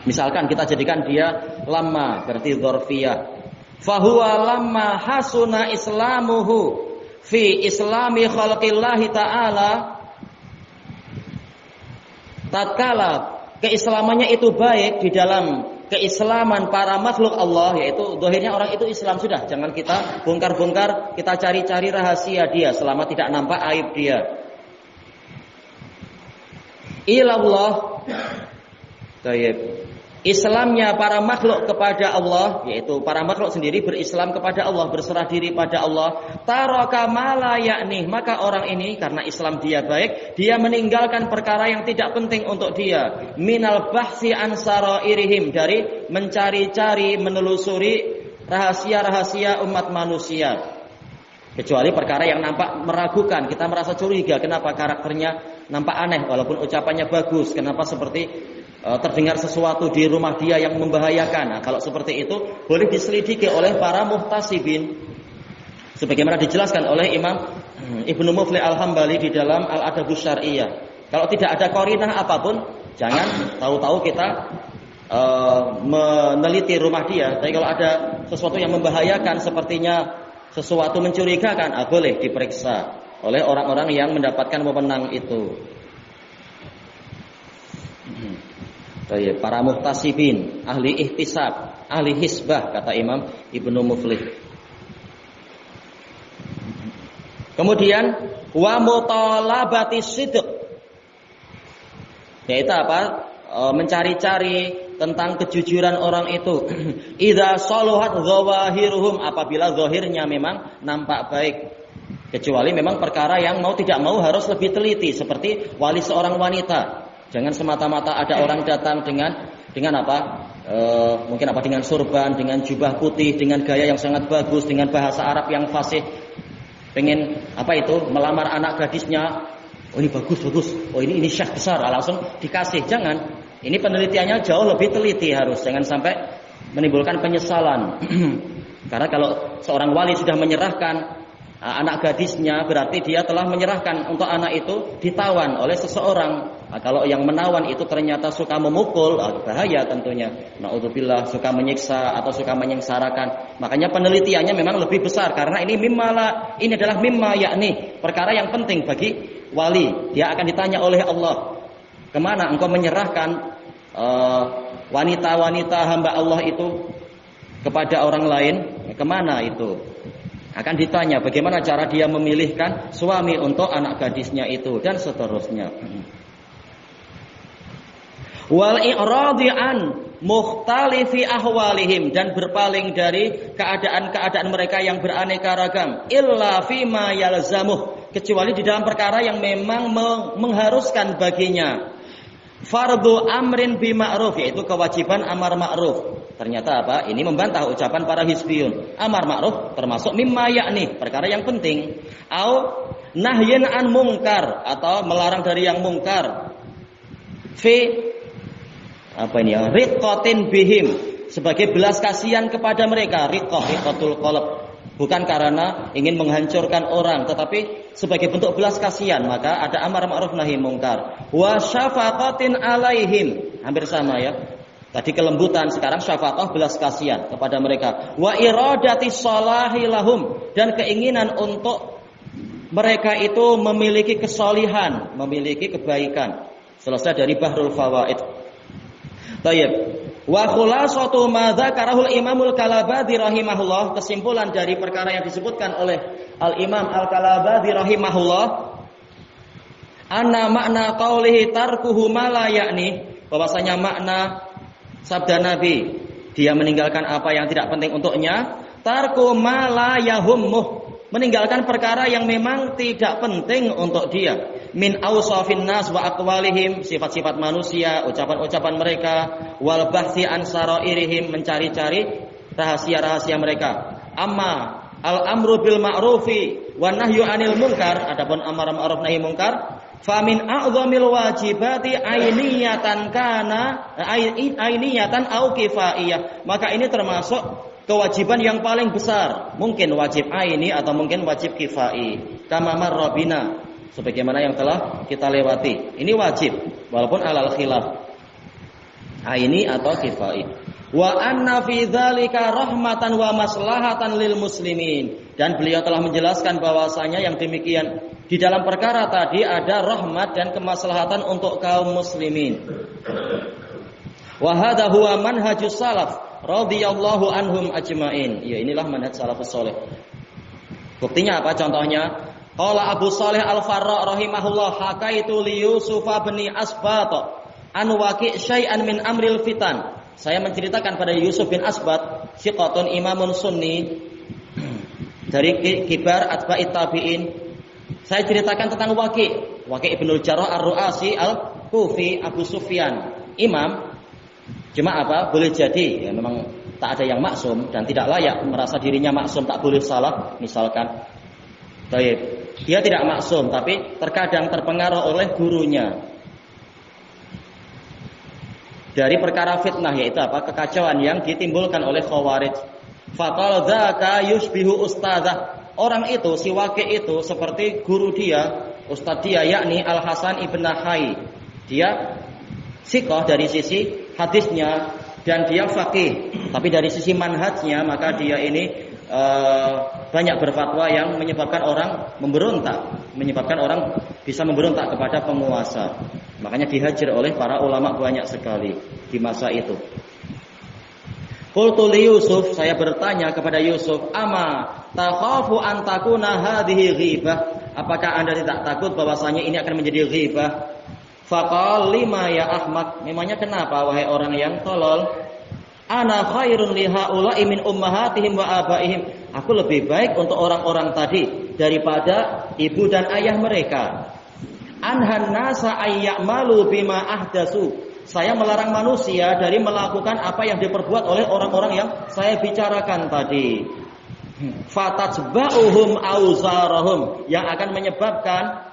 Misalkan kita jadikan dia lama, berarti dzarfiyah. Fahuwa lamma hasuna islamuhu fi islami khalqillahi ta'ala, tatkala keislamannya itu baik di dalam keislaman para makhluk Allah, yaitu zahirnya orang itu Islam, sudah jangan kita bongkar-bongkar, kita cari-cari rahasia dia selama tidak nampak aib dia. ilallah. Baik. Islamnya para makhluk kepada Allah, yaitu para makhluk sendiri berislam kepada Allah, berserah diri pada Allah. Taraka ma la ya'ni, maka orang ini karena Islam dia baik, dia meninggalkan perkara yang tidak penting untuk dia. Minal bahsi an sarairihim, dari mencari-cari, menelusuri rahasia-rahasia umat manusia. Kecuali perkara yang nampak meragukan, kita merasa curiga, kenapa karakternya nampak aneh walaupun ucapannya bagus, kenapa seperti terdengar sesuatu di rumah dia yang membahayakan. Nah, kalau seperti itu boleh diselidiki oleh para muhtasibin, sebagaimana dijelaskan oleh Imam Ibnu Muflih Al-Hambali di dalam Al-Adabus Syar'iyyah. Kalau tidak ada qarinah apapun, jangan tahu-tahu kita meneliti rumah dia. Tapi kalau ada sesuatu yang membahayakan, sepertinya sesuatu mencurigakan, boleh diperiksa oleh orang-orang yang mendapatkan wewenang itu. Para muhtasibin, ahli ihtisab, ahli hisbah, kata Imam Ibnu Muflih. Kemudian wa mutalabati sidq, yaitu apa? Mencari-cari tentang kejujuran orang itu. Idza saluhat zawahiruhum, apabila zahirnya memang nampak baik. Kecuali memang perkara yang mau tidak mau harus lebih teliti, seperti wali seorang wanita. Jangan semata-mata ada orang datang dengan apa? Mungkin apa, dengan surban, dengan jubah putih, dengan gaya yang sangat bagus, dengan bahasa Arab yang fasih. Pengen apa itu? Melamar anak gadisnya. Oh ini bagus. Oh ini syekh besar, langsung dikasih. Jangan. Ini penelitiannya jauh lebih teliti harus. Jangan sampai menimbulkan penyesalan. Karena kalau seorang wali sudah menyerahkan anak gadisnya, berarti dia telah menyerahkan untuk anak itu ditawan oleh seseorang. Nah, kalau yang menawan itu ternyata suka memukul, bahaya tentunya. Naudzubillah, suka menyiksa atau suka menyengsarakan. Makanya penelitiannya memang lebih besar, karena ini adalah mimma yakni, perkara yang penting bagi wali. Dia akan ditanya oleh Allah, kemana engkau menyerahkan wanita-wanita hamba Allah itu kepada orang lain? Kemana itu? Akan ditanya bagaimana cara dia memilihkan suami untuk anak gadisnya itu, dan seterusnya. Wal i'radi an mukhtalifi ahwalihim, dan berpaling dari keadaan-keadaan mereka yang beraneka ragam, illa fima yalzamuh, kecuali di dalam perkara yang memang mengharuskan baginya. Fardu amrin bi ma'ruf, yaitu kewajiban amar ma'ruf. Ternyata apa? Ini membantah ucapan para hizbiyun. Amar ma'ruf termasuk mimma yakni, perkara yang penting. Au nahyin an mungkar, atau melarang dari yang mungkar. Fi riqqatin bihim, sebagai belas kasihan kepada mereka. Riqqatul qalb, bukan karena ingin menghancurkan orang, tetapi sebagai bentuk belas kasihan, maka ada amar ma'ruf nahi mungkar. Wa syafaqatin alaihim, hampir sama ya. Tadi kelembutan, sekarang syafaqah, belas kasihan kepada mereka. Wa iradati shalahi lahum, dan keinginan untuk mereka itu memiliki kesolihan, memiliki kebaikan. Selesai dari Bahrul Fawaid. Baik. Wa khulasatu ma dzakarahul Imamul Kalabadi rahimahullah, kesimpulan dari perkara yang disebutkan oleh Al-Imam Al-Kalabadi rahimahullah, anna makna qaulihi tarkuhu ma la yakni, bahwasanya makna sabda Nabi, dia meninggalkan apa yang tidak penting untuknya. Tarku ma la yahummuh, meninggalkan perkara yang memang tidak penting untuk dia. Min awsafin nas wa aqwalihim, sifat-sifat manusia, ucapan-ucapan mereka. Wal bahthi an sarairihim, mencari-cari rahasia-rahasia mereka. Amma al-amru bil ma'rufi wa nahyu 'anil munkar, adapun amar ma'ruf nahi munkar, fa min a'dhamil wajibati ainiyatan au kifaiyah, maka ini termasuk kewajiban yang paling besar, mungkin wajib aini atau mungkin wajib kifai. Kama marra bina, sebagaimana yang telah kita lewati. Ini wajib walaupun alal khilaf, aini atau kifai. Wa anna fi dzalika rahmatan wa maslahatan lil muslimin, dan beliau telah menjelaskan bahwasanya yang demikian di dalam perkara tadi ada rahmat dan kemaslahatan untuk kaum muslimin. Wa hadha huwa manhajus salaf radhiyallahu anhum ajmain. Ya, inilah manhaj salafus saleh. Buktinya apa? Contohnya Qala Abu Shalih Al-Farra rahimahullah hakaitu li Yusuf bin Asbat an waqi' syai'an min amril fitan. Saya menceritakan pada Yusuf bin Asbat, siqatun imamun sunni dari kibar atba'it tabi'in. Saya ceritakan tentang Waqi' ibnul Jarrah Ar-Ru'asi Al-Kufi Abu Sufyan, imam. Cuma apa? Boleh jadi ya memang tak ada yang maksum dan tidak layak merasa dirinya maksum, tak boleh salah misalkan. Baik, dia tidak maksum tapi terkadang terpengaruh oleh gurunya dari perkara fitnah, yaitu apa? Kekacauan yang ditimbulkan oleh Khawarij. Faqala dzaka yushbihu ustadzah. Orang itu, si Waqi' itu seperti guru dia, ustadz dia, yakni Al-Hasan ibn Hai. Dia siqah dari sisi hadisnya dan dia faqih, tapi dari sisi manhajnya maka dia ini banyak berfatwa yang menyebabkan orang memberontak, menyebabkan orang bisa memberontak kepada penguasa. Makanya dihajar oleh para ulama banyak sekali di masa itu. Qultu li Yusuf, saya bertanya kepada Yusuf, ama takhafu an takuna hadhihi ghibah? Apakah Anda tidak takut bahwasanya ini akan menjadi ghibah? Faqal lima ya Ahmad, memangnya kenapa wahai orang yang tolol? Ana khairun li haula'i min ummahatihim wa abaihim. Aku lebih baik untuk orang-orang tadi daripada ibu dan ayah mereka. Anhan nasa ayyamalu bima ahdatsu. Saya melarang manusia dari melakukan apa yang diperbuat oleh orang-orang yang saya bicarakan tadi. Fatatba'uhum auzarahum, yang akan menyebabkan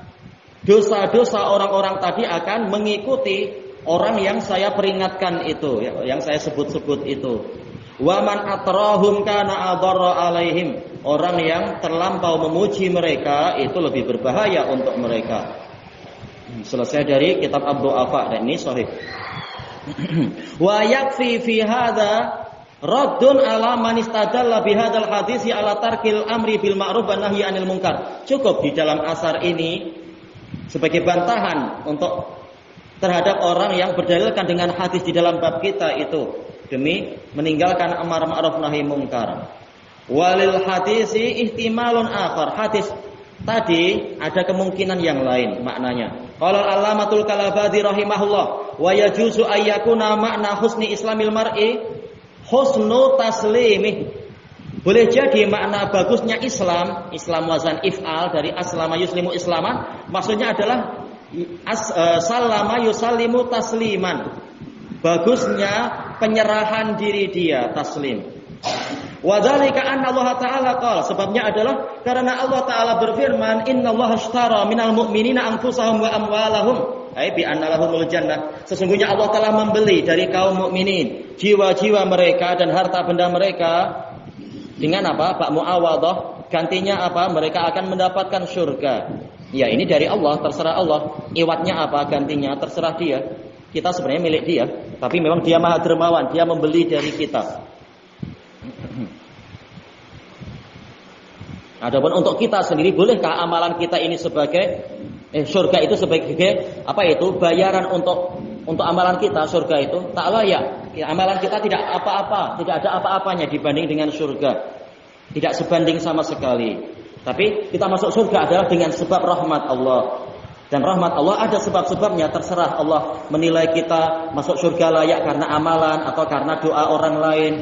dosa-dosa orang-orang tadi akan mengikuti orang yang saya peringatkan itu, yang saya sebut-sebut itu. Wa man atrahum kana adarra alaihim. Orang yang terlampau memuji mereka itu lebih berbahaya untuk mereka. Selesai dari kitab Ad-Du'afa dan ini sahih. Wa yakfi fi hadza raddun ala man istadalla bi hadzal hadisi ala tarkil amri bil ma'ruf wa nahyi 'anil munkar. Cukup di dalam asar ini sebagai bantahan untuk terhadap orang yang berdalilkan dengan hadis di dalam bab kita itu demi meninggalkan amar ma'ruf nahi munkar. Walil hadisi ihtimalun akhar. Hadis tadi ada kemungkinan yang lain maknanya. Qala al-Allamatul Kalabadi rahimahullah wa yajuzu ayyakuna makna husni islamil mar'i husnu taslimih. Boleh jadi makna bagusnya Islam wazan if'al dari aslama yuslimu islaman, maksudnya adalah sallama yusallimu tasliman. Bagusnya penyerahan diri dia, taslim. Wa dzalika anna Allah Ta'ala qala, sebabnya adalah karena Allah Ta'ala berfirman, innallaha ashtara minal mu'minina anfusahum wa amwalahum ai bi anna lahumul jannah. Sesungguhnya Allah telah membeli dari kaum mukminin jiwa-jiwa mereka dan harta benda mereka dengan apa? Bak muawadhah, gantinya apa? Mereka akan mendapatkan surga. Ya, ini dari Allah, terserah Allah. Iwatnya apa? Gantinya terserah dia. Kita sebenarnya milik dia, tapi memang dia Maha Dermawan, dia membeli dari kita. Adapun untuk kita sendiri, bolehkah amalan kita ini sebagai surga itu sebagai apa itu? Bayaran untuk amalan kita, surga itu tak layak. Ya, amalan kita tidak apa-apa, tidak ada apa-apanya dibanding dengan surga. Tidak sebanding sama sekali. Tapi kita masuk surga adalah dengan sebab rahmat Allah. Dan rahmat Allah ada sebab-sebabnya, terserah Allah menilai kita masuk surga layak karena amalan atau karena doa orang lain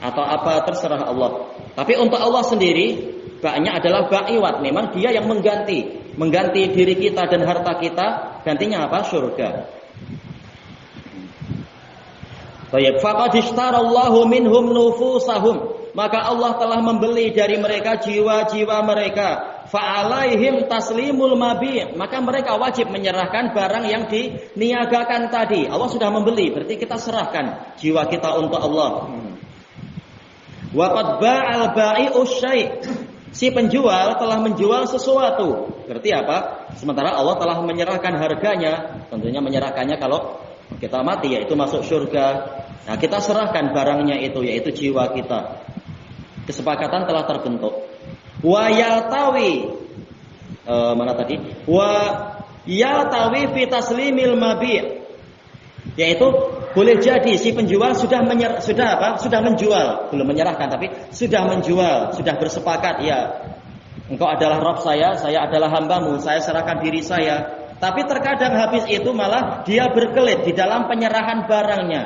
atau apa, terserah Allah. Tapi untuk Allah sendiri baknya adalah ba'iwat, memang dia yang mengganti diri kita dan harta kita, gantinya apa? Surga. Baik, faqad ishtarallahu minhum nufusahum, maka Allah telah membeli dari mereka jiwa-jiwa mereka. Fa'alaihim taslimul mabi', maka mereka wajib menyerahkan barang yang diniagakan tadi. Allah sudah membeli, berarti kita serahkan jiwa kita untuk Allah. Wa qad ba'al ba'i'u syai', si penjual telah menjual sesuatu. Berarti apa? Sementara Allah telah menyerahkan harganya, tentunya menyerahkannya kalau kita mati, yaitu masuk surga. Nah, kita serahkan barangnya itu, yaitu jiwa kita. Kesepakatan telah terbentuk. Wa yaltawi mana tadi? Wa yaltawi fi taslimil mabi', yaitu boleh jadi si penjual sudah menjual, belum menyerahkan tapi sudah menjual, sudah bersepakat ya. Engkau adalah Rabb saya adalah hambamu, saya serahkan diri saya. Tapi terkadang habis itu malah dia berkelit di dalam penyerahan barangnya.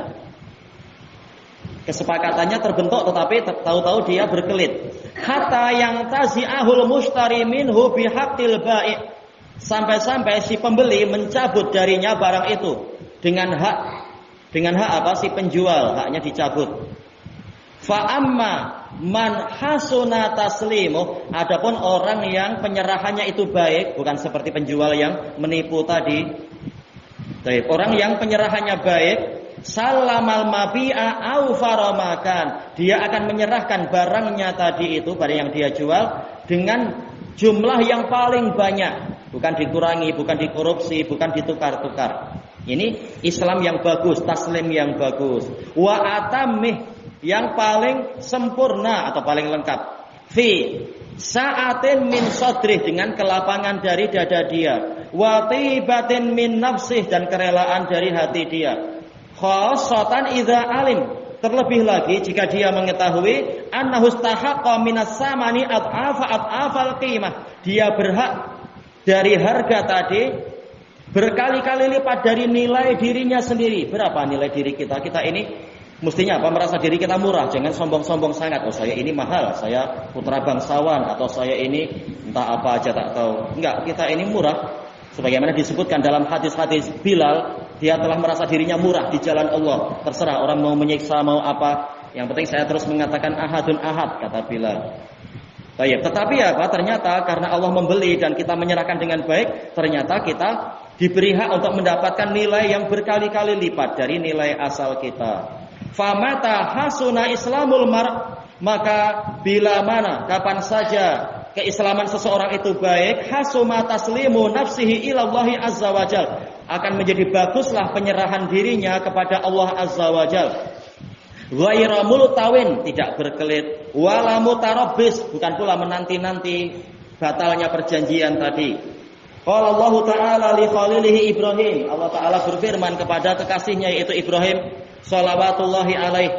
Kesepakatannya terbentuk tetapi tahu-tahu dia berkelit. Hatta yang tazi'ahul mushtari minhu bihaqqil bai'. Sampai-sampai si pembeli mencabut darinya barang itu dengan hak apa si penjual, haknya dicabut. Fa amma man hasuna taslimu, adapun orang yang penyerahannya itu baik, bukan seperti penjual yang menipu tadi. Baik, orang yang penyerahannya baik, salamal mabi'a au faramakan, dia akan menyerahkan barangnya tadi itu, barang yang dia jual dengan jumlah yang paling banyak, bukan dikurangi, bukan dikorupsi, bukan ditukar-tukar. Ini Islam yang bagus, taslim yang bagus. Wa atamih, yang paling sempurna atau paling lengkap. Fi sa'atin min sadrih, dengan kelapangan dari dada dia. Wa tibatin min nafsih, dan kerelaan dari hati dia. Khassatan idza alim, terlebih lagi jika dia mengetahui annahu istahaqqa minas samani at'afal qimah, dia berhak dari harga tadi berkali-kali lipat dari nilai dirinya sendiri. Berapa nilai diri kita? Kita ini mestinya apa? Merasa diri kita murah. Jangan sombong-sombong sangat. Oh, saya ini mahal, saya putra bangsawan, atau saya ini entah apa aja tak tahu. Enggak, kita ini murah. Sebagaimana disebutkan dalam hadis-hadis Bilal, dia telah merasa dirinya murah di jalan Allah. Terserah orang mau menyiksa, mau apa, yang penting saya terus mengatakan ahadun ahad, kata Bilal. Baik, tetapi apa? Ternyata karena Allah membeli dan kita menyerahkan dengan baik, ternyata kita diberi hak untuk mendapatkan nilai yang berkali-kali lipat dari nilai asal kita. Famata hasuna islamul mar, maka bila mana, kapan saja keislaman seseorang itu baik, hasuma taslimu nafsihi ilallahi azza wajal, akan menjadi baguslah penyerahan dirinya kepada Allah azza wajal. Ghairu multawin, tidak berkelit, wala mutarabbis, bukan pula menanti-nanti batalnya perjanjian tadi. Qala Allah Ta'ala li khalilihi Ibrahim, Allah Ta'ala berfirman kepada kekasihnya yaitu Ibrahim shalawatullahi alaih.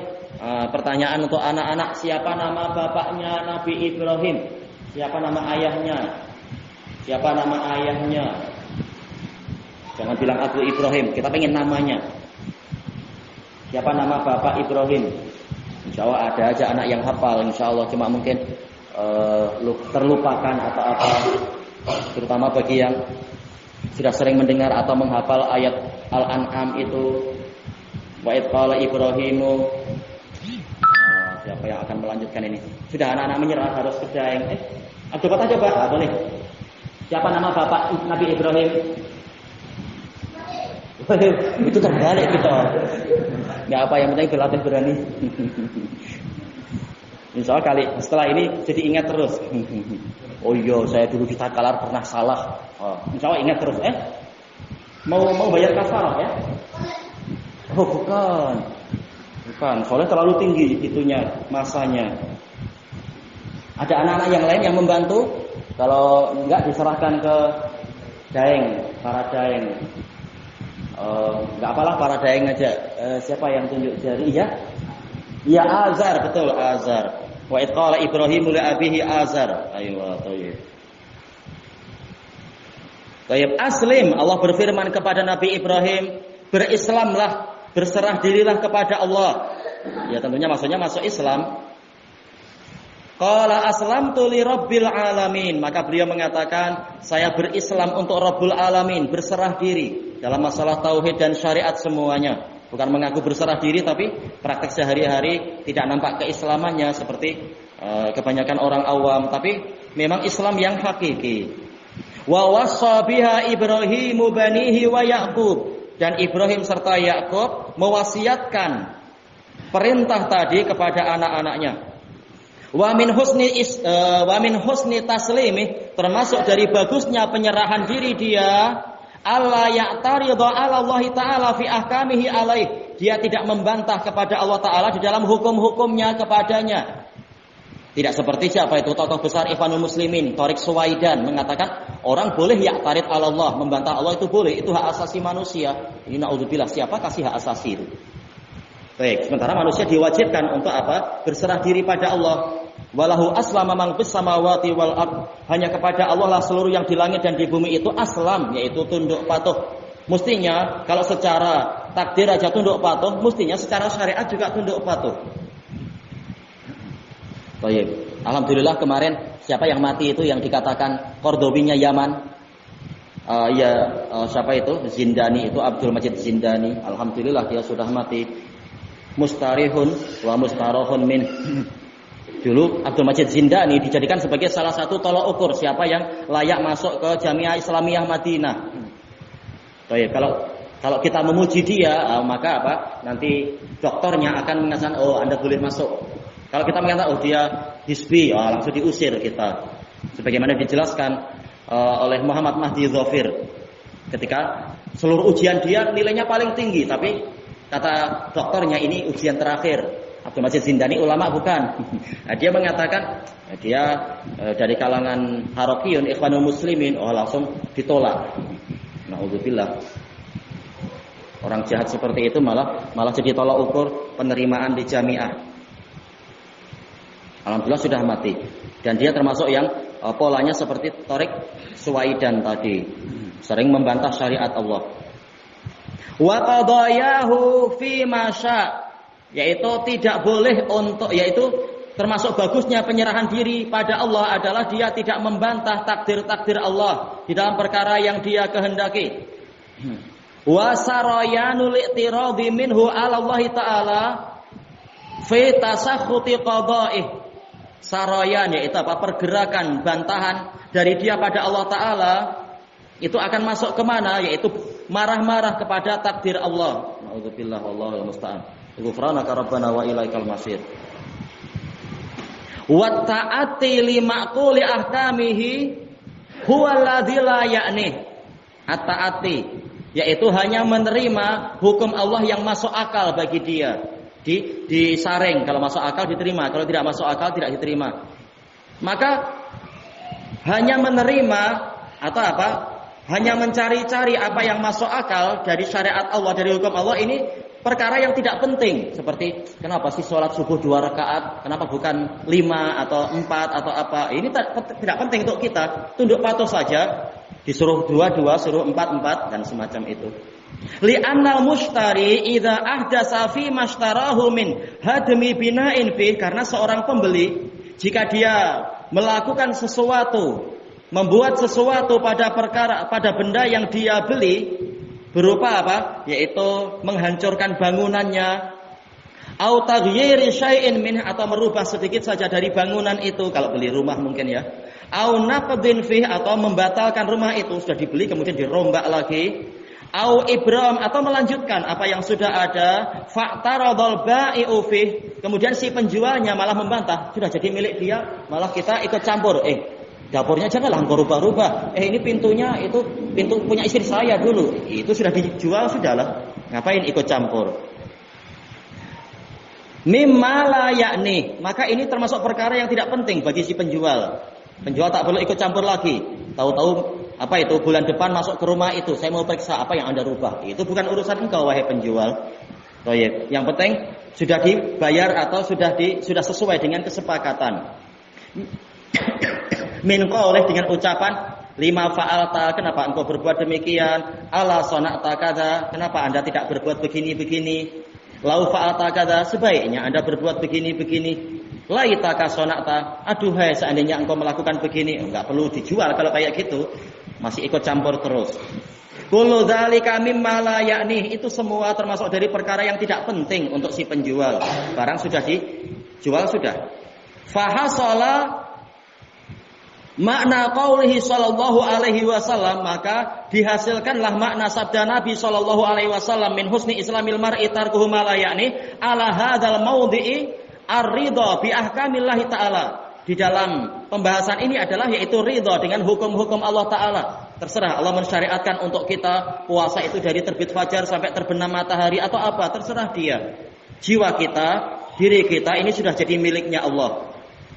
Pertanyaan untuk anak-anak, siapa nama bapaknya Nabi Ibrahim? Siapa nama ayahnya? Siapa nama ayahnya? Jangan bilang Abu Ibrahim, kita pengen namanya. Siapa nama bapak Ibrahim? Insya Allah ada aja anak yang hafal, insya Allah, cuma mungkin terlupakan atau apa. Terutama bagi yang sudah sering mendengar atau menghafal ayat Al-An'am itu, wa idh qala Ibrahimu. Siapa yang akan melanjutkan ini? Sudah anak-anak menyerah, harus ke Daeng. Coba aja Pak, boleh. Siapa nama bapak Nabi Ibrahim? Itu terbalik gitu. Nggak apa, yang penting berlatih berani. Insya Allah kali setelah ini jadi ingat terus. Oh iya, saya dulu di Takalar pernah salah. Insya Allah ingat terus. Mau bayar kafarah ya? Oh bukan. Soalnya terlalu tinggi itunya masanya. Ada anak-anak yang lain yang membantu. Kalau enggak diserahkan ke daeng, para daeng. Enggak apalah, para daeng aja. Siapa yang tunjuk jari ya? Ya Azar, betul Azar. Wa idh qala Ibrahimu li abihi Azar. Ayo, thayyib. Thayyib, aslim. Allah berfirman kepada Nabi Ibrahim, berislamlah, berserah dirilah kepada Allah. Ya tentunya maksudnya masuk Islam. Qala aslamtu li rabbil alamin, maka beliau mengatakan saya berislam untuk Rabbul Alamin, berserah diri dalam masalah tauhid dan syariat semuanya. Bukan mengaku berserah diri tapi praktek sehari-hari tidak nampak keislamannya seperti kebanyakan orang awam, tapi memang Islam yang hakiki. Wa wassa biha Ibrahimu banihi wa Ya'qub, dan Ibrahim serta Yakub mewasiatkan perintah tadi kepada anak-anaknya. Wa min husni taslimi, termasuk dari bagusnya penyerahan diri dia, Allah ya'taridha 'ala Allah Ta'ala fi ahkamihi alaih, dia tidak membantah kepada Allah Ta'ala di dalam hukum-hukumnya kepadanya. Tidak seperti siapa itu tokoh besar Ikhwanul Muslimin Thariq Suwaidan mengatakan orang boleh ya'tarid 'ala Allah, membantah Allah itu boleh, itu hak asasi manusia. Ini naudzubillah, siapa kasih hak asasi itu? Baik, sementara manusia diwajibkan untuk apa? Berserah diri pada Allah. Walahu aslama man fis samawati wal ard. Hanya kepada Allah lah seluruh yang di langit dan di bumi itu aslam, yaitu tunduk patuh. Mestinya kalau secara takdir aja tunduk patuh, mestinya secara syariat juga tunduk patuh. Baik. Alhamdulillah kemarin siapa yang mati itu yang dikatakan Kordowinya Yaman? Siapa itu? Zindani itu, Abdul Majid Zindani. Alhamdulillah dia sudah mati. Mustarihun wa mustarohun min. Dulu Abdul Majid Zindani dijadikan sebagai salah satu tolok ukur siapa yang layak masuk ke Jamiah Islamiyah Madinah. Baik, kalau kita memuji dia, maka apa? Nanti dokternya akan mengatakan, oh Anda boleh masuk. Kalau kita mengatakan, oh dia Hizbi, langsung diusir kita. Sebagaimana dijelaskan oleh Muhammad Mahdi Dhafir, ketika seluruh ujian dia nilainya paling tinggi, tapi kata dokternya ini ujian terakhir. Abdul Majid Zindani ulama bukan. Nah, dia mengatakan dia dari kalangan Harokiyun Ikhwanul Muslimin, langsung ditolak. Na'udzubillah. Orang jahat seperti itu malah jadi tolak ukur penerimaan di jamiah. Alhamdulillah sudah mati. Dan dia termasuk yang polanya seperti Tariq Suwaidan tadi, sering membantah syariat Allah. Wa qadayahu fi masya, yaitu tidak boleh untuk, yaitu termasuk bagusnya penyerahan diri pada Allah adalah dia tidak membantah takdir-takdir Allah di dalam perkara yang dia kehendaki. Wa sarayanul i'tiradi minhu 'ala Allah taala fi tasakhuti qada'ih. Sarayan yaitu apa? Pergerakan bantahan dari dia pada Allah taala itu akan masuk ke mana? Yaitu marah-marah kepada takdir Allah. Nauzubillah, wallahul musta'an. Ghufranaka rabbana wa ilaikal masir. Wa ta'ati li ma'quli ahkamihi huwa alladzi la ya'ni. At-ta'ati yaitu hanya menerima hukum Allah yang masuk akal bagi dia. Disaring, kalau masuk akal diterima, kalau tidak masuk akal tidak diterima. Maka hanya menerima atau apa? Hanya mencari-cari apa yang masuk akal dari syariat Allah, dari hukum Allah, ini perkara yang tidak penting. Seperti kenapa sih sholat subuh 2 rakaat, kenapa bukan 5 atau 4 atau apa. Ini tidak penting untuk kita. Tunduk patuh saja. Disuruh 2, suruh 4, dan semacam itu. Li'annal mushtari idza ahdasa fi mashtarahu min hadmi bina'in fi, karena seorang pembeli jika dia melakukan sesuatu, membuat sesuatu pada benda yang dia beli, berupa apa? Yaitu menghancurkan bangunannya, au taghyiri syai'in min, atau merubah sedikit saja dari bangunan itu, kalau beli rumah mungkin ya. Au naqdin fi, atau membatalkan rumah itu, sudah dibeli kemudian dirombak lagi. Au ibram, atau melanjutkan apa yang sudah ada. Fa'taradul bai'u fi, kemudian si penjualnya malah membantah, sudah jadi milik dia, malah kita ikut campur. Dapurnya janganlah engkau rubah-rubah. Ini pintunya itu pintu punya istri saya dulu. Itu sudah dijual, sudahlah. Ngapain ikut campur? Mimma la ya'ni, maka ini termasuk perkara yang tidak penting bagi si penjual. Penjual tak perlu ikut campur lagi. Tahu-tahu apa itu bulan depan masuk ke rumah itu, saya mau periksa apa yang Anda rubah. Itu bukan urusan engkau wahai penjual. Baik, yang penting sudah dibayar atau sudah sesuai dengan kesepakatan. Min qaulih, dengan ucapan lima fa'alta, kenapa engkau berbuat demikian? Ala sana'ta kadza, kenapa Anda tidak berbuat begini-begini? Lau fa'alta kadza, sebaiknya Anda berbuat begini-begini. Laitaka sana'ta, aduhai seandainya engkau melakukan begini. Enggak perlu dijual kalau kayak gitu. Masih ikut campur terus. Kullu dzalika mimma la ya'ni, itu semua termasuk dari perkara yang tidak penting untuk si penjual. Barang sudah dijual sudah. Fahasala makna qaulihi sallallahu alaihi wasallam, maka dihasilkanlah makna sabda Nabi sallallahu alaihi wasallam, min husni islamil mar'i tarkuhu ma la ya'ni ala hadzal maudhi'i ar-ridha bi ahkamillahi ta'ala. Di dalam pembahasan ini adalah yaitu ridha dengan hukum-hukum Allah Ta'ala. Terserah Allah mensyariatkan untuk kita puasa itu dari terbit fajar sampai terbenam matahari atau apa, terserah dia. Jiwa kita, diri kita ini sudah jadi miliknya Allah.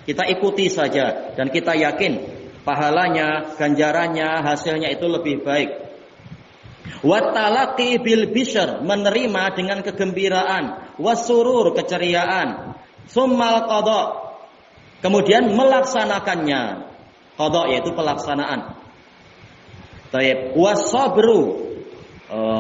Kita ikuti saja dan kita yakin pahalanya, ganjarannya, hasilnya itu lebih baik. Wattalaqi bil bisyr, menerima dengan kegembiraan, wasurur, keceriaan. Summal qada, kemudian melaksanakannya. Qadha yaitu pelaksanaan. Baik, wasabru.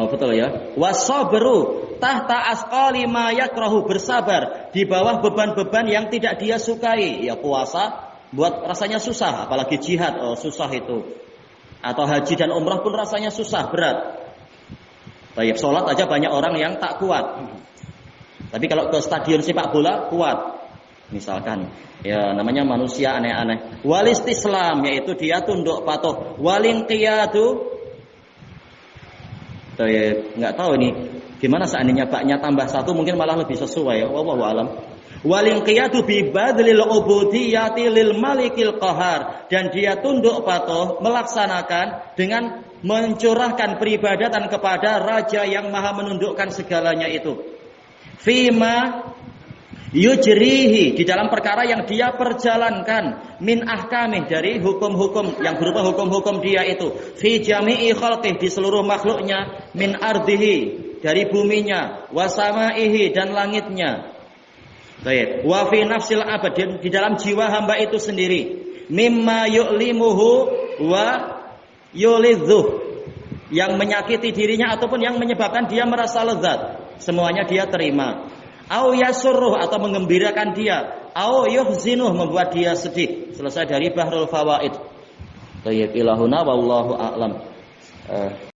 Betul ya. Wasabru tahta asqali ma yakrahu, bersabar di bawah beban-beban yang tidak dia sukai. Ya puasa buat rasanya susah, apalagi jihad, susah itu. Atau haji dan umrah pun rasanya susah, berat. Baik, sholat aja banyak orang yang tak kuat. Tapi kalau ke stadion sepak bola kuat. Misalkan, ya namanya manusia aneh-aneh. Walistislam yaitu dia tunduk patuh. Walinqiyadu, nggak tahu ini gimana seandainya baknya tambah satu mungkin malah lebih sesuai ya. Wallahu alam. Walinqiyadu bi badlil ubudiyyati lil malikil qahar, dan dia tunduk patuh melaksanakan dengan mencurahkan peribadatan kepada raja yang maha menundukkan segalanya itu. Fima yujrihi, di dalam perkara yang dia perjalankan, min ahkamih, dari hukum-hukum yang berupa hukum-hukum dia itu, fi jami'i khalqih, di seluruh makhluknya, min ardihi, dari buminya, wasamaihi, dan langitnya. Baik, wa fi nafsil abad, di dalam jiwa hamba itu sendiri, mimma yu'limuhu wa yulidzuh, yang menyakiti dirinya ataupun yang menyebabkan dia merasa lezat, semuanya dia terima. Au yasurruh, atau mengembirakan dia, au yuhzinuh, membuat dia sedih. Selesai dari Bahrul Fawaid. Tayyib ilahuna wallahu a'lam.